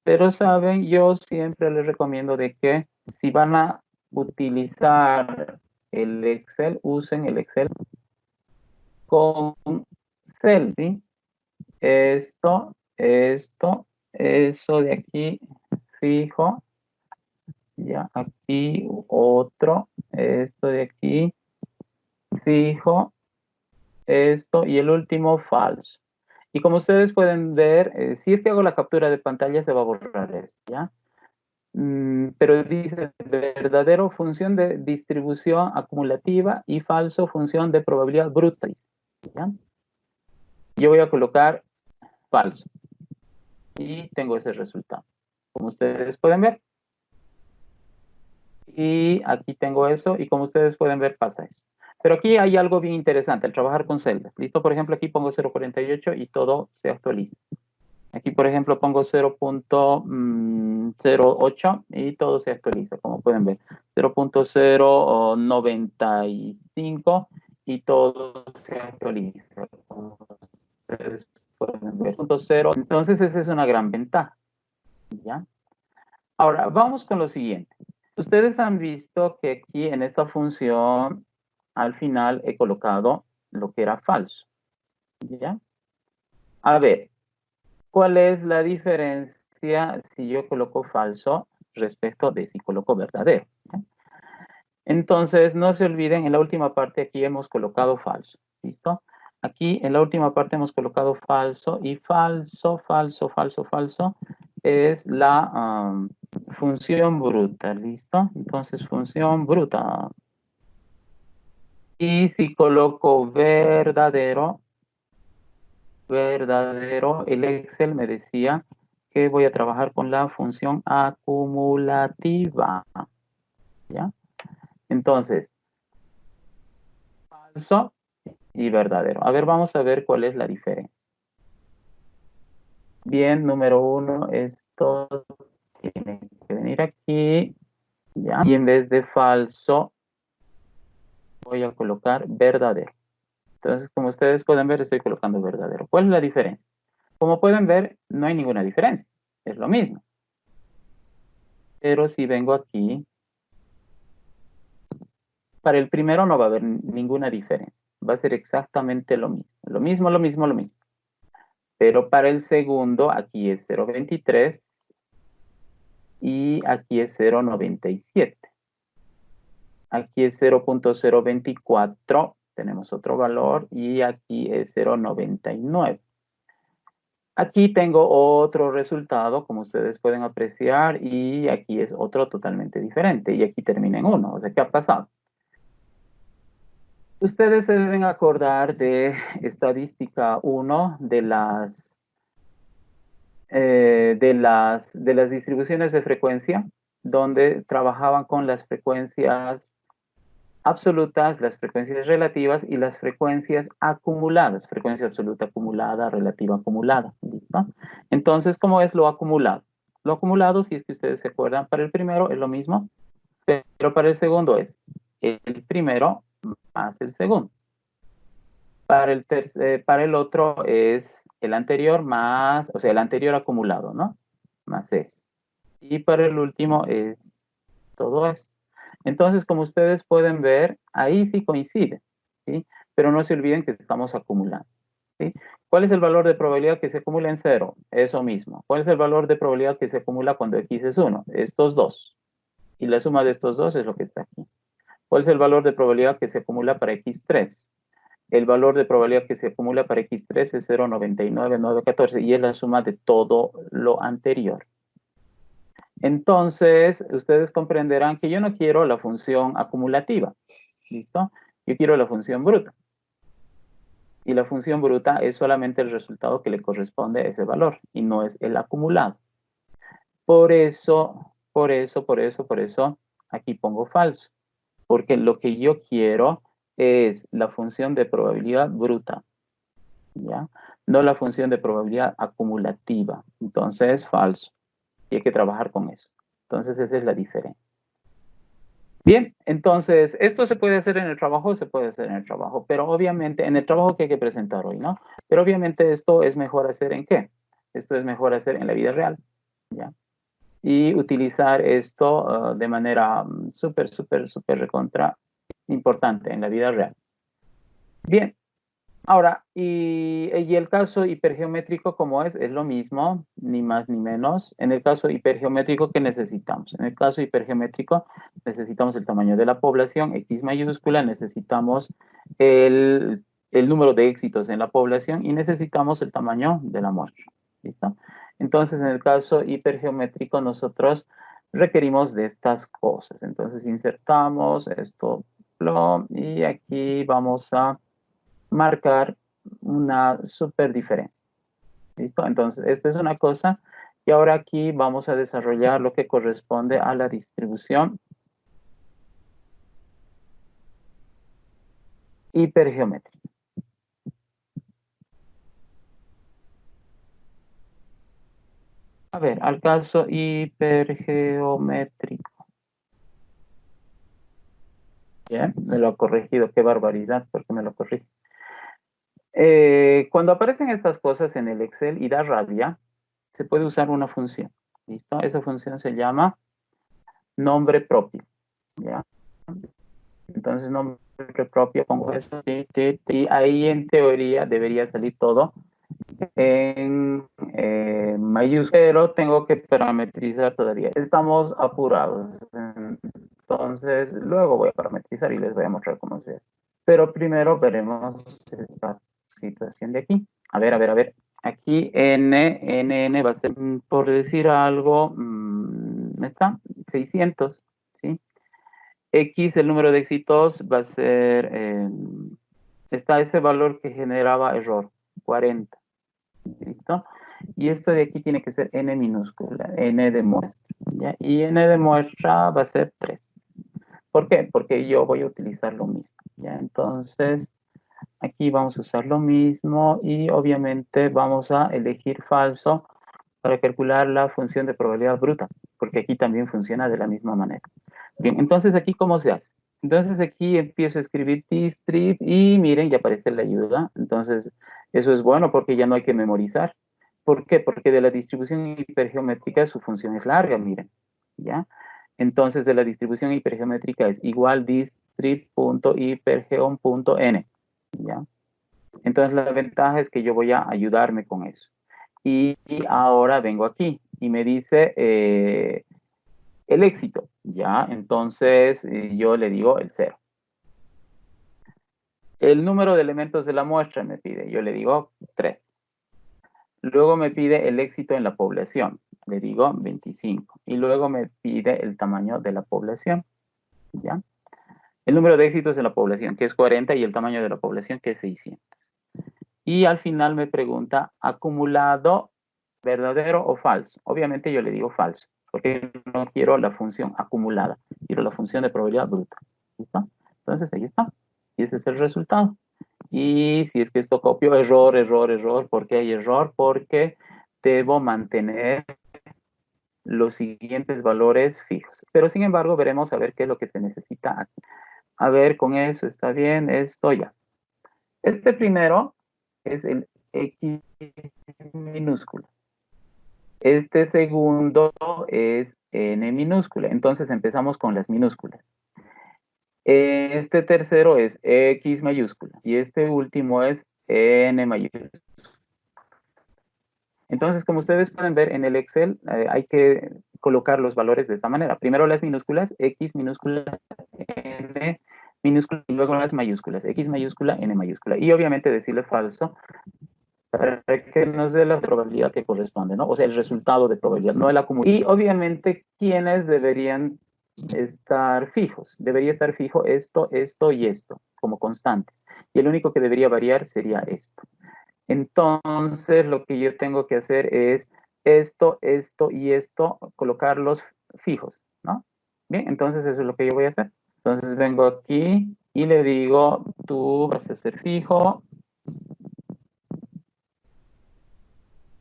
Pero saben, yo siempre les recomiendo de que si van a utilizar el Excel, usen el Excel con Cell, ¿sí? Esto, eso de aquí fijo, ya aquí otro, esto de aquí fijo, esto y el último falso. Y como ustedes pueden ver, si es que hago la captura de pantalla se va a borrar esto, ¿ya? Pero dice verdadero función de distribución acumulativa y falso función de probabilidad bruta, ¿ya? Yo voy a colocar falso y tengo ese resultado, como ustedes pueden ver. Y aquí tengo eso y como ustedes pueden ver pasa eso. Pero aquí hay algo bien interesante, el trabajar con celdas. ¿Listo? Por ejemplo, aquí pongo 0,48 y todo se actualiza. Aquí, por ejemplo, pongo 0,08 y todo se actualiza, como pueden ver. 0,095 y todo se actualiza. Como ustedes pueden ver. 0,0. Entonces, esa es una gran ventaja, ¿ya? Ahora, vamos con lo siguiente. Ustedes han visto que aquí en esta función, al final he colocado lo que era falso, ¿ya? A ver, ¿cuál es la diferencia si yo coloco falso respecto de si coloco verdadero? ¿Ya? Entonces, no se olviden, en la última parte aquí hemos colocado falso, ¿listo? Aquí en la última parte hemos colocado falso y falso es la función bruta, ¿listo? Entonces, función bruta. Y si coloco verdadero, el Excel me decía que voy a trabajar con la función acumulativa, ¿ya? Entonces, falso y verdadero. A ver, vamos a ver cuál es la diferencia. Bien, número 1, esto tiene que venir aquí, ¿ya? Y en vez de falso, voy a colocar verdadero. Entonces, como ustedes pueden ver, estoy colocando verdadero. ¿Cuál es la diferencia? Como pueden ver, no hay ninguna diferencia. Es lo mismo. Pero si vengo aquí, para el primero no va a haber ninguna diferencia. Va a ser exactamente lo mismo. Lo mismo, lo mismo, lo mismo. Pero para el segundo, aquí es 0,23 y aquí es 0,97. Aquí es 0,024, tenemos otro valor, y aquí es 0,99. Aquí tengo otro resultado, como ustedes pueden apreciar, y aquí es otro totalmente diferente, y aquí termina en 1. O sea, ¿qué ha pasado? Ustedes se deben acordar de estadística 1 de las distribuciones de frecuencia, donde trabajaban con las frecuencias absolutas, las frecuencias relativas y las frecuencias acumuladas. Frecuencia absoluta acumulada, relativa acumulada. ¿Listo? Entonces, ¿cómo es lo acumulado? Lo acumulado, si es que ustedes se acuerdan, para el primero es lo mismo, pero para el segundo es el primero más el segundo. Para el otro es el anterior más, o sea, el anterior acumulado, ¿no? Más es. Y para el último es todo esto. Entonces, como ustedes pueden ver, ahí sí coincide, ¿sí? Pero no se olviden que estamos acumulando, ¿sí? ¿Cuál es el valor de probabilidad que se acumula en 0? Eso mismo. ¿Cuál es el valor de probabilidad que se acumula cuando x es 1? Estos dos. Y la suma de estos dos es lo que está aquí. ¿Cuál es el valor de probabilidad que se acumula para x3? El valor de probabilidad que se acumula para x3 es 0,99914 y es la suma de todo lo anterior. Entonces, ustedes comprenderán que yo no quiero la función acumulativa, ¿listo? Yo quiero la función bruta. Y la función bruta es solamente el resultado que le corresponde a ese valor y no es el acumulado. Por eso, aquí pongo falso. Porque lo que yo quiero es la función de probabilidad bruta, ¿ya? No la función de probabilidad acumulativa. Entonces, falso. Y hay que trabajar con eso. Entonces, esa es la diferencia. Bien, entonces, esto se puede hacer en el trabajo, se puede hacer en el trabajo, pero obviamente, en el trabajo que hay que presentar hoy, ¿no? Pero obviamente esto es mejor hacer ¿en qué? Esto es mejor hacer en la vida real, ¿ya? Y utilizar esto de manera súper recontra importante en la vida real. Bien, ahora, y el caso hipergeométrico, ¿cómo es? Es lo mismo, ni más ni menos. En el caso hipergeométrico, ¿qué necesitamos? En el caso hipergeométrico, necesitamos el tamaño de la población, X mayúscula, necesitamos el número de éxitos en la población y necesitamos el tamaño de la muestra. ¿Listo? Entonces, en el caso hipergeométrico, nosotros requerimos de estas cosas. Entonces, insertamos esto, y aquí vamos a marcar una súper diferencia. ¿Listo? Entonces, esta es una cosa. Y ahora aquí vamos a desarrollar lo que corresponde a la distribución hipergeométrica. A ver, al caso hipergeométrico. Bien, me lo ha corregido. Qué barbaridad, porque me lo corrige. Cuando aparecen estas cosas en el Excel y da rabia, se puede usar una función. ¿Listo? Esa función se llama nombre propio. ¿Ya? Entonces, nombre propio, pongo eso, y ahí en teoría debería salir todo en mayúsculas, pero tengo que parametrizar todavía. Estamos apurados, entonces luego voy a parametrizar y les voy a mostrar cómo se hace. Pero primero veremos esta situación de aquí. A ver. Aquí n va a ser, por decir algo, está 600, ¿sí? X, el número de éxitos, va a ser, está ese valor que generaba error, 40, ¿listo? Y esto de aquí tiene que ser n minúscula, n de muestra, ¿ya? Y n de muestra va a ser 3. ¿Por qué? Porque yo voy a utilizar lo mismo, ¿ya? Entonces, aquí vamos a usar lo mismo y obviamente vamos a elegir falso para calcular la función de probabilidad bruta, porque aquí también funciona de la misma manera. Bien, entonces aquí, ¿cómo se hace? Entonces aquí empiezo a escribir distrib y miren, ya aparece la ayuda. Entonces, eso es bueno porque ya no hay que memorizar. ¿Por qué? Porque de la distribución hipergeométrica su función es larga, miren, ¿ya? Entonces, de la distribución hipergeométrica es igual distrib.hipergeom.n, ¿ya? Entonces, la ventaja es que yo voy a ayudarme con eso. Y ahora vengo aquí y me dice el éxito, ¿ya? Entonces, yo le digo el 0. El número de elementos de la muestra me pide, yo le digo 3. Luego me pide el éxito en la población, le digo 25. Y luego me pide el tamaño de la población, ¿ya? El número de éxitos en la población, que es 40, y el tamaño de la población, que es 600. Y al final me pregunta, ¿acumulado verdadero o falso? Obviamente yo le digo falso, porque no quiero la función acumulada, quiero la función de probabilidad bruta. ¿Listo? Entonces ahí está. Y ese es el resultado. Y si es que esto copio, error, error, error. ¿Por qué hay error? Porque debo mantener los siguientes valores fijos. Pero sin embargo, veremos a ver qué es lo que se necesita aquí. A ver, con eso está bien, esto ya. Este primero es el X minúscula. Este segundo es N minúscula. Entonces empezamos con las minúsculas. Este tercero es X mayúscula. Y este último es N mayúscula. Entonces, como ustedes pueden ver en el Excel, hay que colocar los valores de esta manera. Primero las minúsculas, X minúscula, N minúscula, y luego las mayúsculas, X mayúscula, N mayúscula. Y obviamente decirle falso para que nos dé la probabilidad que corresponde, ¿no? O sea, el resultado de probabilidad, no el acumulado. Y obviamente, ¿quiénes deberían estar fijos? Debería estar fijo esto, esto y esto, como constantes. Y el único que debería variar sería esto. Entonces, lo que yo tengo que hacer es esto, esto y esto, colocarlos fijos, ¿no? Bien, entonces eso es lo que yo voy a hacer. Entonces vengo aquí y le digo, tú vas a ser fijo,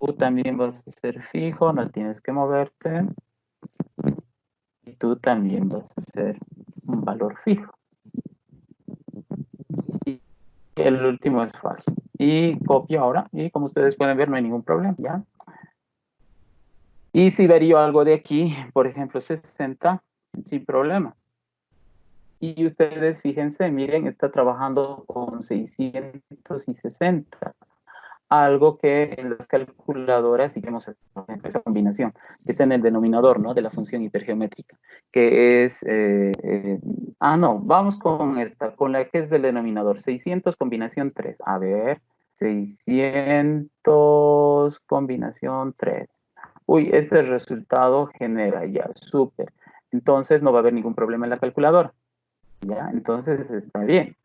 tú también vas a ser fijo, no tienes que moverte, y tú también vas a ser un valor fijo. Y el último es falso. Y copio ahora, y como ustedes pueden ver, no hay ningún problema, ¿ya? Y si varío algo de aquí, por ejemplo, 60, sin problema. Y ustedes, fíjense, miren, está trabajando con 660. Algo que en las calculadoras sí vemos esa combinación, que está en el denominador, ¿no? De la función hipergeométrica, que es... no, vamos con esta, con la que es del denominador, 600 combinación 3. A ver, 600 combinación 3. Uy, ese resultado genera ya, súper. Entonces no va a haber ningún problema en la calculadora. ¿Ya? Entonces está bien.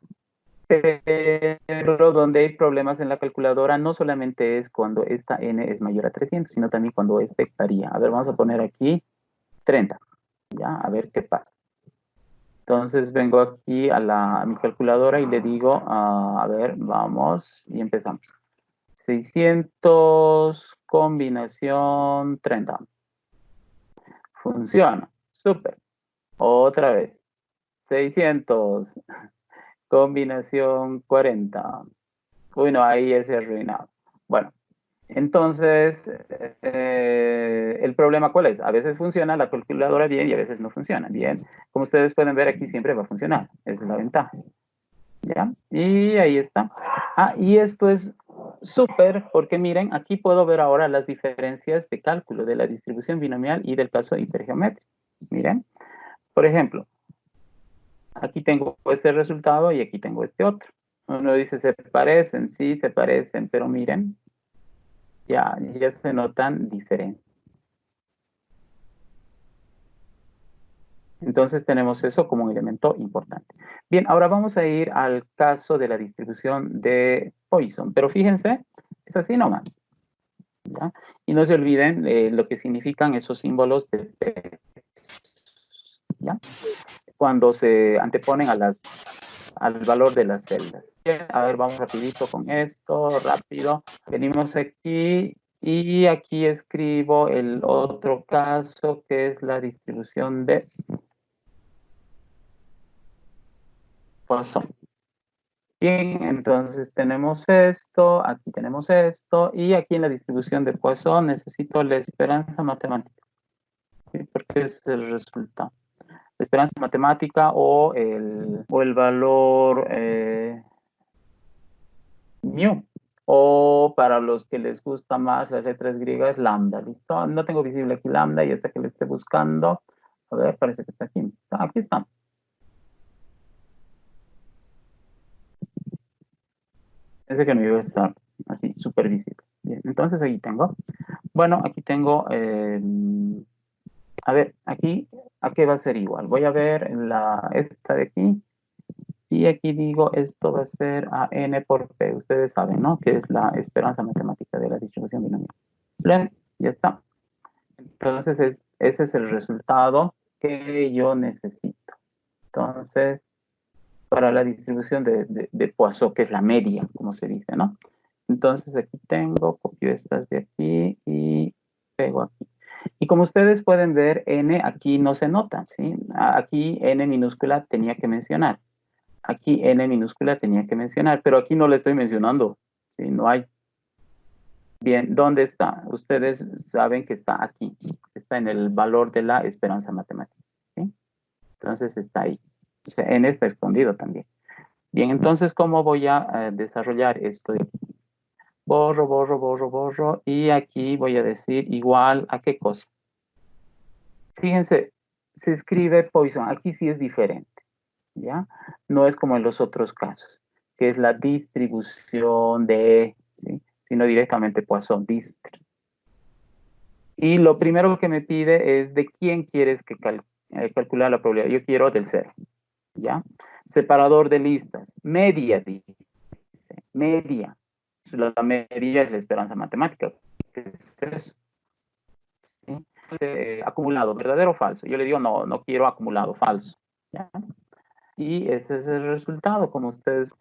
Pero donde hay problemas en la calculadora no solamente es cuando esta n es mayor a 300, sino también cuando este varía. A ver, vamos a poner aquí 30. ¿Ya? A ver qué pasa. Entonces vengo aquí a mi calculadora y le digo, a ver, vamos y empezamos. 600 combinación 30. Funciona. Súper. Otra vez. 600 combinación 40. Uy, no, ahí ya se ha arruinado. Bueno, entonces, ¿el problema cuál es? A veces funciona la calculadora bien y a veces no funciona bien. Como ustedes pueden ver, aquí siempre va a funcionar. Esa es la ventaja. ¿Ya? Y ahí está. Y esto es súper porque miren, aquí puedo ver ahora las diferencias de cálculo de la distribución binomial y del caso hipergeométrico. Miren, por ejemplo, aquí tengo este resultado y aquí tengo este otro. Uno dice, se parecen, sí, se parecen, pero miren, ya se notan diferentes. Entonces tenemos eso como un elemento importante. Bien, ahora vamos a ir al caso de la distribución de Poisson, pero fíjense, es así nomás. ¿Ya? Y no se olviden lo que significan esos símbolos de P, ¿ya? Cuando se anteponen al valor de las celdas. Bien, a ver, vamos rapidito con esto, rápido. Venimos aquí y aquí escribo el otro caso que es la distribución de Poisson. Bien, entonces tenemos esto, y aquí en la distribución de Poisson necesito la esperanza matemática, ¿sí? Porque es el resultado. La esperanza matemática o el valor mu. O para los que les gusta más las letras griegas, lambda, ¿listo? No tengo visible aquí lambda y hasta que le esté buscando, a ver, parece que está aquí. Aquí está. Ese que no iba a estar así, súper visible. Bien, entonces aquí tengo. Bueno, aquí tengo, a ver, aquí, ¿a qué va a ser igual? Voy a ver esta de aquí, y aquí digo, esto va a ser a n por p. Ustedes saben, ¿no? Que es la esperanza matemática de la distribución binomial. Bien, ya está. Entonces, ese es el resultado que yo necesito. Entonces, para la distribución de Poisson, que es la media, como se dice, ¿no? Entonces aquí tengo, copio estas de aquí y pego aquí. Y como ustedes pueden ver, n aquí no se nota, ¿sí? Aquí n minúscula tenía que mencionar. Aquí n minúscula tenía que mencionar, pero aquí no le estoy mencionando, ¿sí? No hay. Bien, ¿dónde está? Ustedes saben que está aquí. Está en el valor de la esperanza matemática, ¿sí? Entonces está ahí. O sea, n está escondido también. Bien, entonces, ¿cómo voy a desarrollar esto de aquí? Borro, borro, borro, borro. Y aquí voy a decir igual a qué cosa. Fíjense, se escribe Poisson. Aquí sí es diferente, ¿ya? No es como en los otros casos, que es la distribución de, ¿sí? Sino directamente Poisson, dist. Y lo primero que me pide es de quién quieres que calcular la probabilidad. Yo quiero del 0, ¿ya? Separador de listas. Media, dice. Media. La media es la esperanza matemática. ¿Qué es eso? ¿Sí? Acumulado, ¿verdadero o falso? Yo le digo, no, no quiero acumulado, falso, ¿ya? Y ese es el resultado, como ustedes.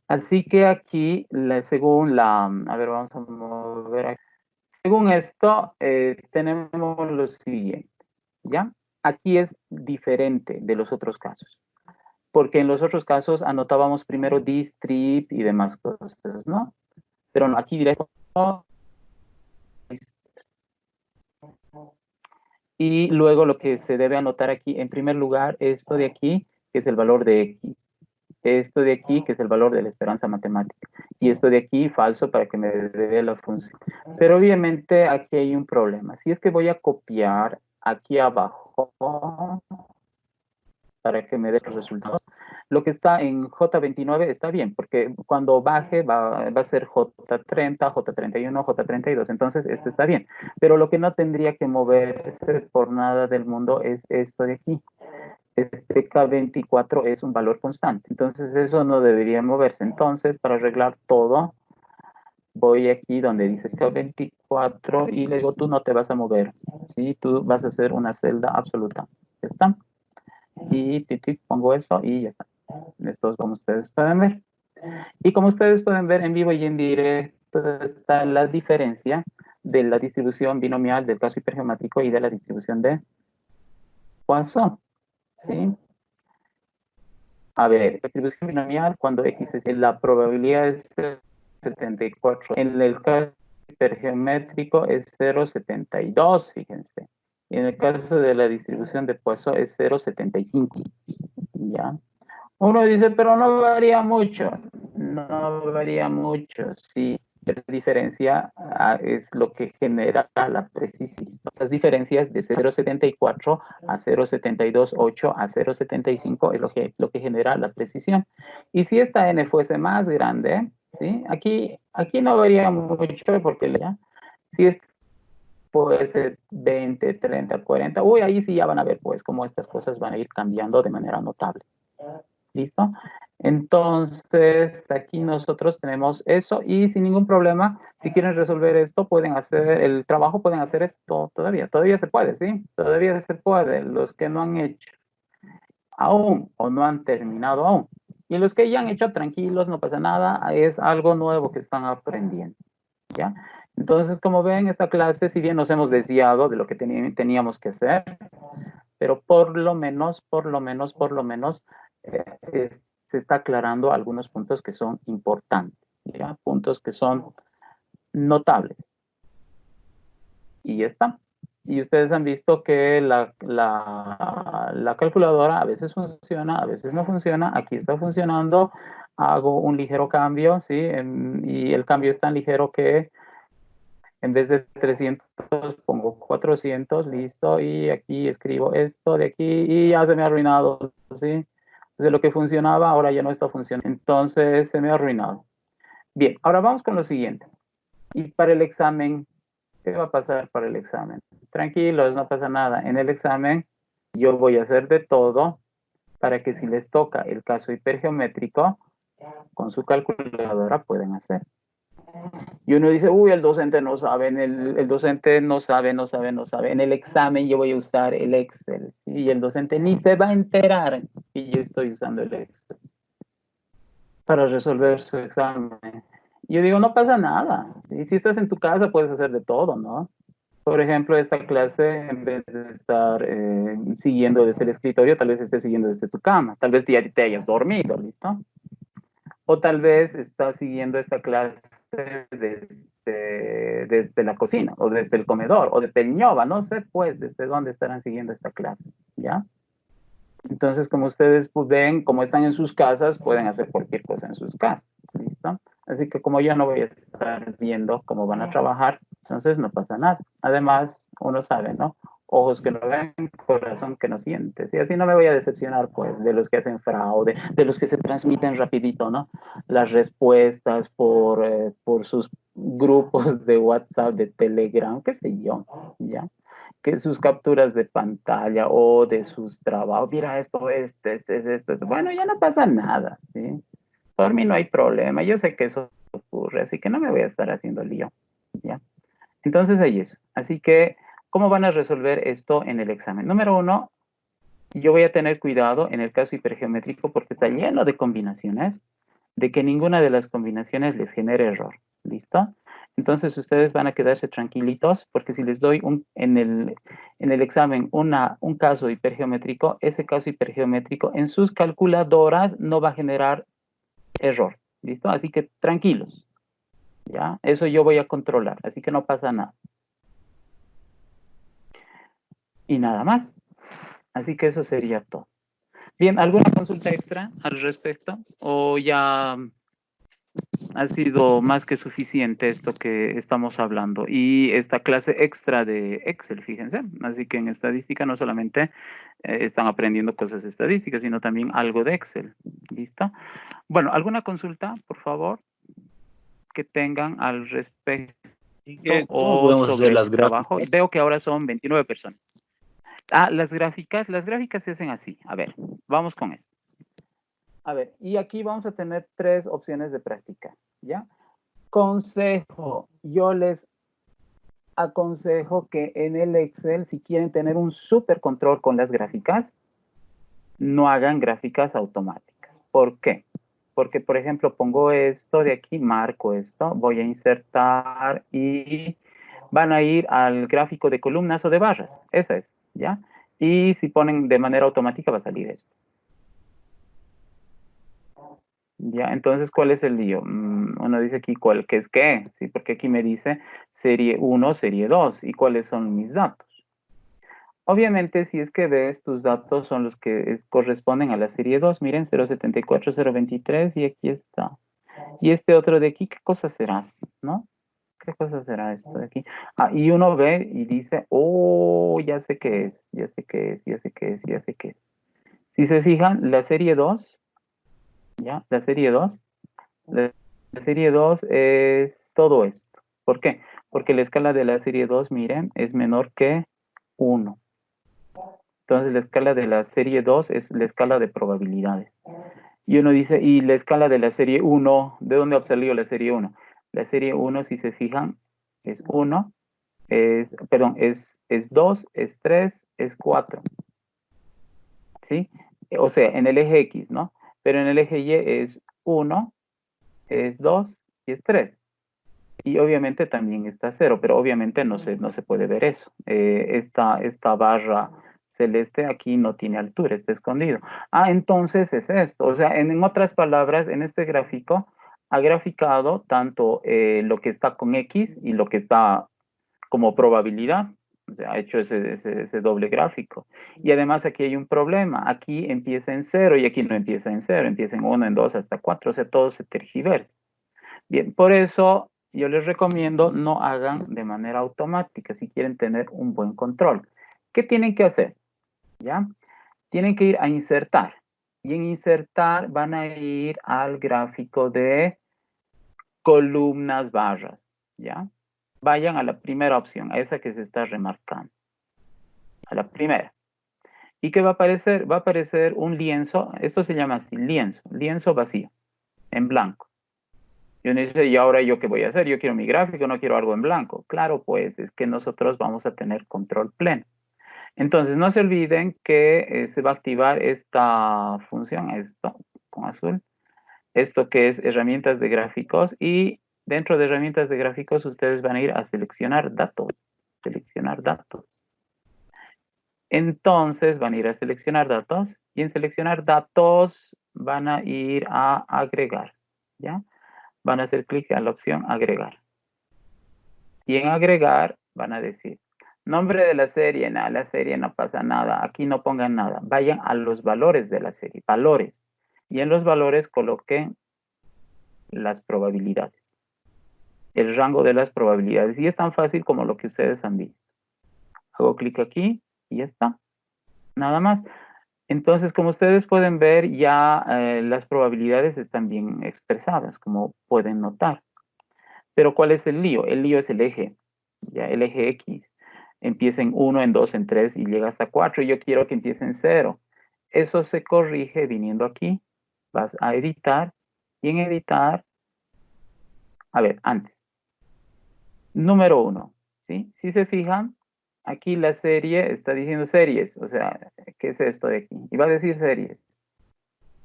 Así que aquí, según la, a ver, vamos a mover aquí. Según esto, tenemos lo siguiente, ¿ya? Aquí es diferente de los otros casos, porque en los otros casos anotábamos primero distrib y demás cosas, ¿no? Pero no, aquí directo. Y luego lo que se debe anotar aquí, en primer lugar, esto de aquí, que es el valor de X. Esto de aquí, que es el valor de la esperanza matemática. Y esto de aquí, falso, para que me dé la función. Pero obviamente aquí hay un problema. Si es que voy a copiar aquí abajo para que me dé los resultados, lo que está en J29 está bien, porque cuando baje va a ser J30, J31, J32, entonces esto está bien. Pero lo que no tendría que moverse por nada del mundo es esto de aquí. Este K24 es un valor constante, entonces eso no debería moverse. Entonces, para arreglar todo, voy aquí donde dice K24 y le digo, tú no te vas a mover, ¿sí? Tú vas a hacer una celda absoluta. ¿Ya está? Y pongo eso y ya está. Esto es como ustedes pueden ver. Y como ustedes pueden ver en vivo y en directo está la diferencia de la distribución binomial del caso hipergeométrico y de la distribución de Poisson, ¿sí? A ver, distribución binomial cuando X es la probabilidad es 74. En el caso hipergeométrico es 0,72, fíjense. Y en el caso de la distribución de Poisson es 0,75. ¿Ya? Uno dice, pero no varía mucho. No varía mucho, sí. La diferencia es lo que genera la precisión. Las diferencias de 0,74 a 0,728 a 0,75 es lo que genera la precisión. Y si esta n fuese más grande, ¿sí? Aquí no varía mucho porque ya, si es puede ser 20, 30, 40, uy, ahí sí ya van a ver pues cómo estas cosas van a ir cambiando de manera notable. ¿Listo? Entonces, aquí nosotros tenemos eso y sin ningún problema, si quieren resolver esto, pueden hacer el trabajo, pueden hacer esto todavía se puede, ¿sí? Todavía se puede, los que no han hecho aún o no han terminado aún. Y los que ya han hecho, tranquilos, no pasa nada, es algo nuevo que están aprendiendo, ¿ya? Entonces, como ven, esta clase, si bien nos hemos desviado de lo que teníamos que hacer, pero por lo menos, se está aclarando algunos puntos que son importantes, ¿ya? Puntos que son notables. Y ya está. Y ustedes han visto que la calculadora a veces funciona, a veces no funciona. Aquí está funcionando. Hago un ligero cambio, ¿sí? Y el cambio es tan ligero que en vez de 300 pongo 400, listo, y aquí escribo esto de aquí y ya se me ha arruinado, ¿sí? De lo que funcionaba, ahora ya no está funcionando. Entonces se me ha arruinado. Bien, ahora vamos con lo siguiente. Y para el examen, ¿qué va a pasar para el examen? Tranquilos, no pasa nada. En el examen yo voy a hacer de todo para que si les toca el caso hipergeométrico, con su calculadora pueden hacer. Y uno dice, uy, el docente no sabe, el docente no sabe. En el examen yo voy a usar el Excel, ¿sí? Y el docente ni se va a enterar que yo estoy usando el Excel. para resolver su examen. Yo digo, no pasa nada. ¿Sí? Si estás en tu casa, puedes hacer de todo, ¿no? Por ejemplo, esta clase, en vez de estar siguiendo desde el escritorio, tal vez estés siguiendo desde tu cama. Tal vez ya te hayas dormido, ¿listo? O tal vez estás siguiendo esta clase desde la cocina, o desde el comedor, o desde el ñoba. No sé, pues, desde dónde estarán siguiendo esta clase, ¿ya? Entonces, como ustedes ven, como están en sus casas, pueden hacer cualquier cosa en sus casas. ¿Listo? Así que como yo no voy a estar viendo cómo van a trabajar, entonces no pasa nada. Además, uno sabe, ¿no? Ojos que no ven, corazón que no siente. Y así no me voy a decepcionar, pues, de los que hacen fraude, de los que se transmiten rapidito, ¿no? Las respuestas por sus grupos de WhatsApp, de Telegram, qué sé yo, ¿ya? Que sus capturas de pantalla o de sus trabajos, mira esto, esto. Bueno, ya no pasa nada, ¿sí? Por mí no hay problema, yo sé que eso ocurre, así que no me voy a estar haciendo lío, ¿ya? Entonces ahí es. Así que, ¿cómo van a resolver esto en el examen? Número uno, yo voy a tener cuidado en el caso hipergeométrico porque está lleno de combinaciones, de que ninguna de las combinaciones les genere error. ¿Listo? Entonces ustedes van a quedarse tranquilitos porque si les doy en el examen un caso hipergeométrico, ese caso hipergeométrico en sus calculadoras no va a generar error. ¿Listo? Así que tranquilos. ¿Ya? Eso yo voy a controlar, así que no pasa nada. Y nada más. Así que eso sería todo. Bien, ¿alguna consulta extra al respecto? ¿O ya ha sido más que suficiente esto que estamos hablando? Y esta clase extra de Excel, fíjense. Así que en estadística no solamente están aprendiendo cosas estadísticas, sino también algo de Excel. ¿Listo? Bueno, ¿alguna consulta, por favor, que tengan al respecto ¿Y cómo o podemos hacer sobre las el trabajo? gráficas? Veo que ahora son 29 personas. Ah, las gráficas se hacen así. A ver, vamos con esto. A ver, y aquí vamos a tener tres opciones de práctica, ¿ya? Consejo, yo les aconsejo que en el Excel, si quieren tener un súper control con las gráficas, no hagan gráficas automáticas. ¿Por qué? Porque, por ejemplo, pongo esto de aquí, marco esto, voy a insertar y van a ir al gráfico de columnas o de barras. Esa es, ¿ya? Y si ponen de manera automática va a salir esto. Ya, entonces, ¿cuál es el lío? Uno dice aquí, ¿cuál, qué es qué? Sí, porque aquí me dice serie 1, serie 2. ¿Y cuáles son mis datos? Obviamente, si es que ves, tus datos son los que corresponden a la serie 2. Miren, 074, 023 y aquí está. Y este otro de aquí, ¿qué cosa será? ¿No? ¿Qué cosa será esto de aquí? Ah, y uno ve y dice, oh, ya sé qué es, ya sé qué es, ya sé qué es, ya sé qué es. Si se fijan, la serie 2, ¿ya? La serie 2 es todo esto. ¿Por qué? Porque la escala de la serie 2, miren, es menor que 1. Entonces la escala de la serie 2 es la escala de probabilidades. Y uno dice, ¿y la escala de la serie 1? ¿De dónde ha salido la serie 1? La serie 1, si se fijan, es 1, es 2, es 3, es 4. ¿Sí? O sea, en el eje X, ¿no? Pero en el eje Y es 1, es 2 y es 3. Y obviamente también está 0, pero obviamente no se puede ver eso. Esta barra celeste aquí no tiene altura, está escondido. Ah, entonces es esto. O sea, en otras palabras, en este gráfico ha graficado tanto lo que está con X y lo que está como probabilidad. O sea, ha hecho ese doble gráfico. Y además aquí hay un problema. Aquí empieza en 0 y aquí no empieza en 0, empieza en 1, en 2, hasta 4. O sea, todo se tergiversa. Bien, por eso yo les recomiendo no hagan de manera automática si quieren tener un buen control. ¿Qué tienen que hacer? ¿Ya? Tienen que ir a insertar. Y en insertar van a ir al gráfico de columnas barras. ¿Ya? Vayan a la primera opción, a esa que se está remarcando. A la primera. ¿Y qué va a aparecer? Va a aparecer un lienzo, esto se llama así, lienzo vacío, en blanco. Y uno dice, ¿y ahora yo qué voy a hacer? Yo quiero mi gráfico, no quiero algo en blanco. Claro, pues es que nosotros vamos a tener control pleno. Entonces, no se olviden que se va a activar esta función, esto, con azul, esto que es herramientas de gráficos, y dentro de herramientas de gráficos ustedes van a ir a seleccionar datos. Seleccionar datos. Entonces van a ir a seleccionar datos y en seleccionar datos van a ir a agregar, ¿ya? Van a hacer clic en la opción agregar. Y en agregar van a decir, nombre de la serie no pasa nada, aquí no pongan nada. Vayan a los valores de la serie, valores. Y en los valores coloquen las probabilidades. El rango de las probabilidades. Y es tan fácil como lo que ustedes han visto. Hago clic aquí y ya está. Nada más. Entonces, como ustedes pueden ver, ya las probabilidades están bien expresadas, como pueden notar. Pero ¿cuál es el lío? El lío es el eje, ya el eje X. Empieza en 1, en 2, en 3 y llega hasta 4. Y yo quiero que empiece en 0. Eso se corrige viniendo aquí. Vas a editar. Y en editar, a ver, antes. Número 1, ¿sí? Si se fijan, aquí la serie está diciendo series. O sea, ¿qué es esto de aquí? Y va a decir series.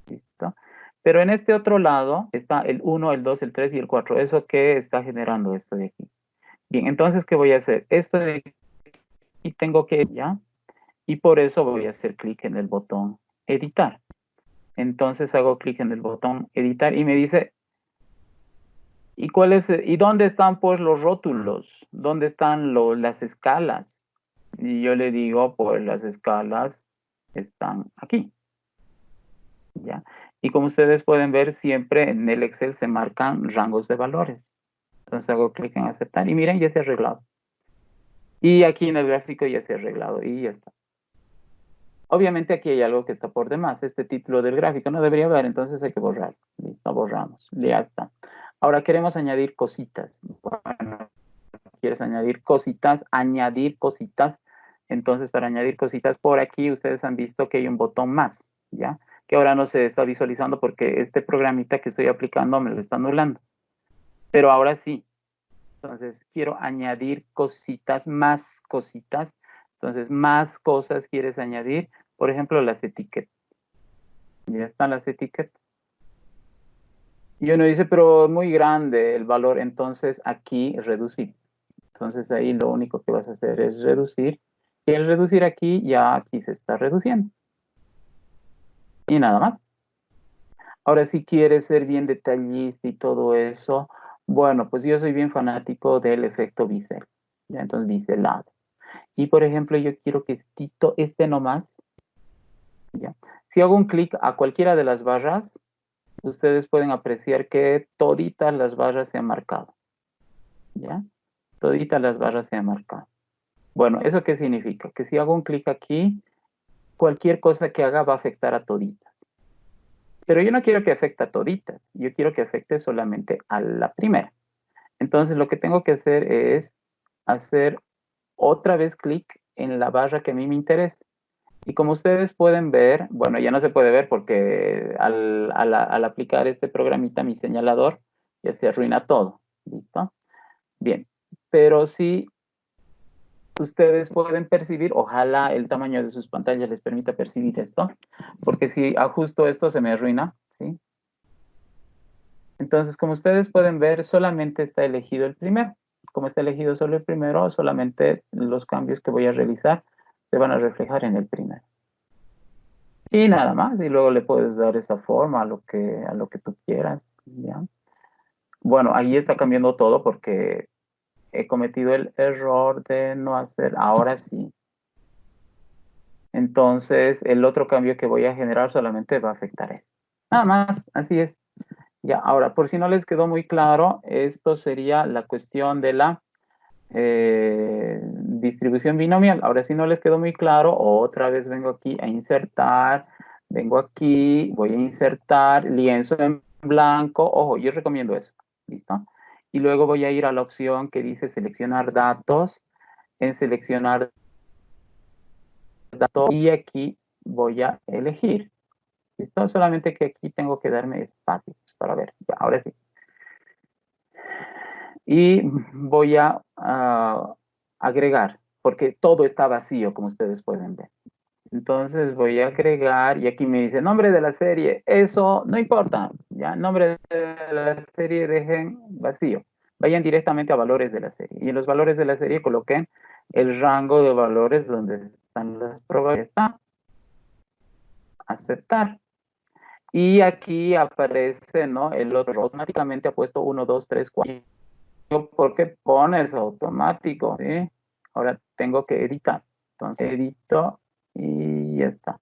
¿Listo? Pero en este otro lado está el 1, el 2, el 3 y el 4. ¿Eso qué está generando esto de aquí? Bien, entonces, ¿qué voy a hacer? Esto de aquí tengo que, ¿ya? Y por eso voy a hacer clic en el botón editar. Entonces hago clic en el botón editar y me dice, ¿y dónde están pues los rótulos? ¿Dónde están las escalas? Y yo le digo, pues las escalas están aquí. ¿Ya? Y como ustedes pueden ver, siempre en el Excel se marcan rangos de valores. Entonces hago clic en aceptar y miren, ya se ha arreglado. Y aquí en el gráfico ya se ha arreglado y ya está. Obviamente aquí hay algo que está por demás. Este título del gráfico no debería haber, entonces hay que borrar. Listo, borramos. Ya está. Ahora queremos añadir cositas. Bueno, quieres añadir cositas, Entonces, para añadir cositas, por aquí ustedes han visto que hay un botón más, ¿ya? Que ahora no se está visualizando porque este programita que estoy aplicando me lo está anulando. Pero ahora sí. Entonces, quiero añadir cositas, más cositas. Entonces, más cosas quieres añadir. Por ejemplo, las etiquetas. Ya están las etiquetas. Y uno dice, pero muy grande el valor. Entonces, aquí reducir. Entonces, ahí lo único que vas a hacer es reducir. Y el reducir aquí, ya aquí se está reduciendo. Y nada más. Ahora, si quieres ser bien detallista y todo eso, bueno, pues yo soy bien fanático del efecto bisel. ¿Ya? Entonces, biselado. Y por ejemplo, yo quiero que este nomás, ¿ya? Si hago un clic a cualquiera de las barras, ustedes pueden apreciar que toditas las barras se han marcado, ¿ya? Toditas las barras se han marcado. Bueno, ¿eso qué significa? Que si hago un clic aquí, cualquier cosa que haga va a afectar a toditas. Pero yo no quiero que afecte a toditas, yo quiero que afecte solamente a la primera. Entonces lo que tengo que hacer es hacer otra vez clic en la barra que a mí me interesa. Y como ustedes pueden ver, bueno, ya no se puede ver porque al aplicar este programita, mi señalador, ya se arruina todo. ¿Listo? Bien. Pero sí, ustedes pueden percibir, ojalá el tamaño de sus pantallas les permita percibir esto, porque si ajusto esto se me arruina, ¿sí? Entonces, como ustedes pueden ver, solamente está elegido el primero. Como está elegido solo el primero, solamente los cambios que voy a realizar se van a reflejar en el primero. Y nada más, y luego le puedes dar esa forma a lo que tú quieras, ¿ya? Bueno, ahí está cambiando todo porque he cometido el error de no hacer, ahora sí. Entonces, el otro cambio que voy a generar solamente va a afectar esto. Nada más, así es. Ya, ahora, por si no les quedó muy claro, esto sería la cuestión de la distribución binomial. Ahora, si no les quedó muy claro, otra vez vengo aquí a insertar, vengo aquí, voy a insertar lienzo en blanco. Ojo, yo recomiendo eso. ¿Listo? Y luego voy a ir a la opción que dice seleccionar datos. En seleccionar datos y aquí voy a elegir. ¿Listo? Solamente que aquí tengo que darme espacios para ver. Ya, ahora sí. Y voy a agregar, porque todo está vacío, como ustedes pueden ver. Entonces voy a agregar, y aquí me dice nombre de la serie. Eso no importa, ya, nombre de la serie dejen vacío. Vayan directamente a valores de la serie. Y en los valores de la serie coloquen el rango de valores donde están las probabilidades. Está. Aceptar. Y aquí aparece, ¿no? El otro automáticamente ha puesto 1, 2, 3, 4. ¿Por qué pones automático? ¿Sí? Ahora tengo que editar. Entonces edito y ya está.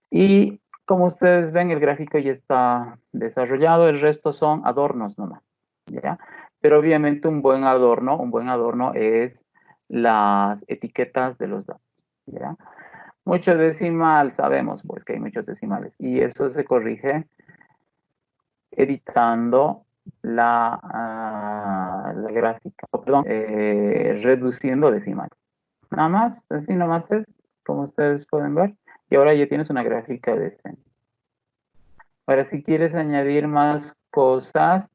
Y como ustedes ven, el gráfico ya está desarrollado. El resto son adornos nomás, ¿ya? Pero obviamente un buen adorno es las etiquetas de los datos, ¿ya? Mucho decimal, sabemos pues que hay muchos decimales. Y eso se corrige editando la gráfica, perdón, reduciendo decimales. Nada más, así nomás es, como ustedes pueden ver. Y ahora ya tienes una gráfica decente. Ahora, si quieres añadir más cosas,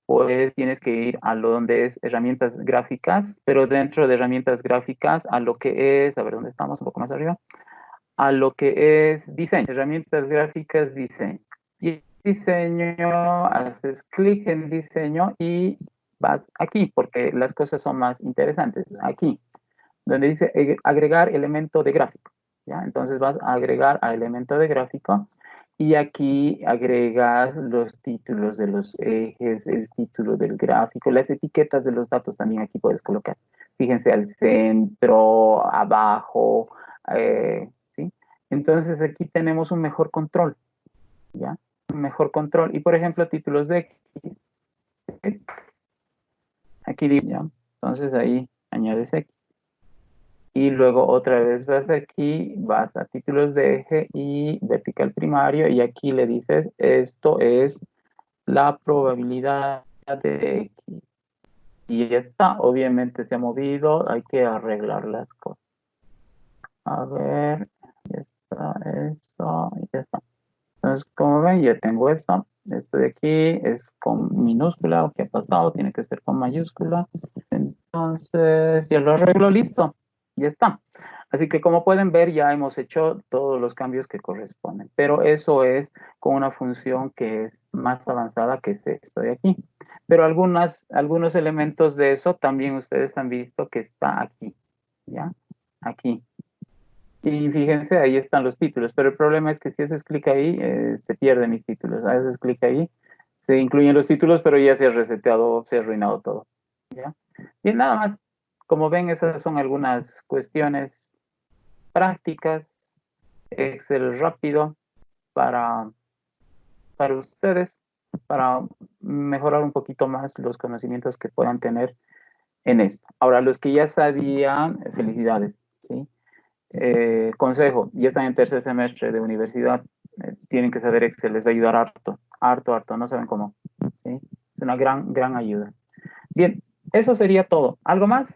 pues tienes que ir a lo donde es herramientas gráficas, pero dentro de herramientas gráficas, a lo que es, a ver, ¿dónde estamos? Un poco más arriba. A lo que es diseño, herramientas gráficas, diseño. Y diseño, haces clic en diseño y vas aquí, porque las cosas son más interesantes. Aquí, donde dice agregar elemento de gráfico. ¿Ya? Entonces vas a agregar a elemento de gráfico y aquí agregas los títulos de los ejes, el título del gráfico, las etiquetas de los datos también aquí puedes colocar. Fíjense al centro, abajo, ¿sí? Entonces aquí tenemos un mejor control, ¿ya? Un mejor control. Y por ejemplo, títulos de X, aquí, ¿ya? Entonces ahí añades X. Y luego otra vez vas aquí, vas a títulos de eje y vertical primario y aquí le dices, esto es la probabilidad de X. Y ya está, obviamente se ha movido, hay que arreglar las cosas. A ver, ya está, eso, ya está. Entonces, como ven, ya tengo esto. Esto de aquí es con minúscula, ¿qué ha pasado? Tiene que ser con mayúscula. Entonces, ya lo arreglo, listo. Ya está. Así que como pueden ver, ya hemos hecho todos los cambios que corresponden. Pero eso es con una función que es más avanzada que esto de aquí. Pero algunos elementos de eso también ustedes han visto que está aquí. ¿Ya? Aquí. Y fíjense, ahí están los títulos, pero el problema es que si haces clic ahí, se pierden mis títulos. Haces clic ahí, se incluyen los títulos, pero ya se ha reseteado, se ha arruinado todo. ¿Ya? Y nada más, como ven, esas son algunas cuestiones prácticas, Excel rápido para, para ustedes, para mejorar un poquito más los conocimientos que puedan tener en esto. Ahora, los que ya sabían, felicidades, ¿sí? Consejo, ya están en tercer semestre de universidad, tienen que saber Excel, les va a ayudar harto, harto, harto, no saben cómo, ¿sí? Es una gran, gran ayuda. Bien, eso sería todo. ¿Algo más?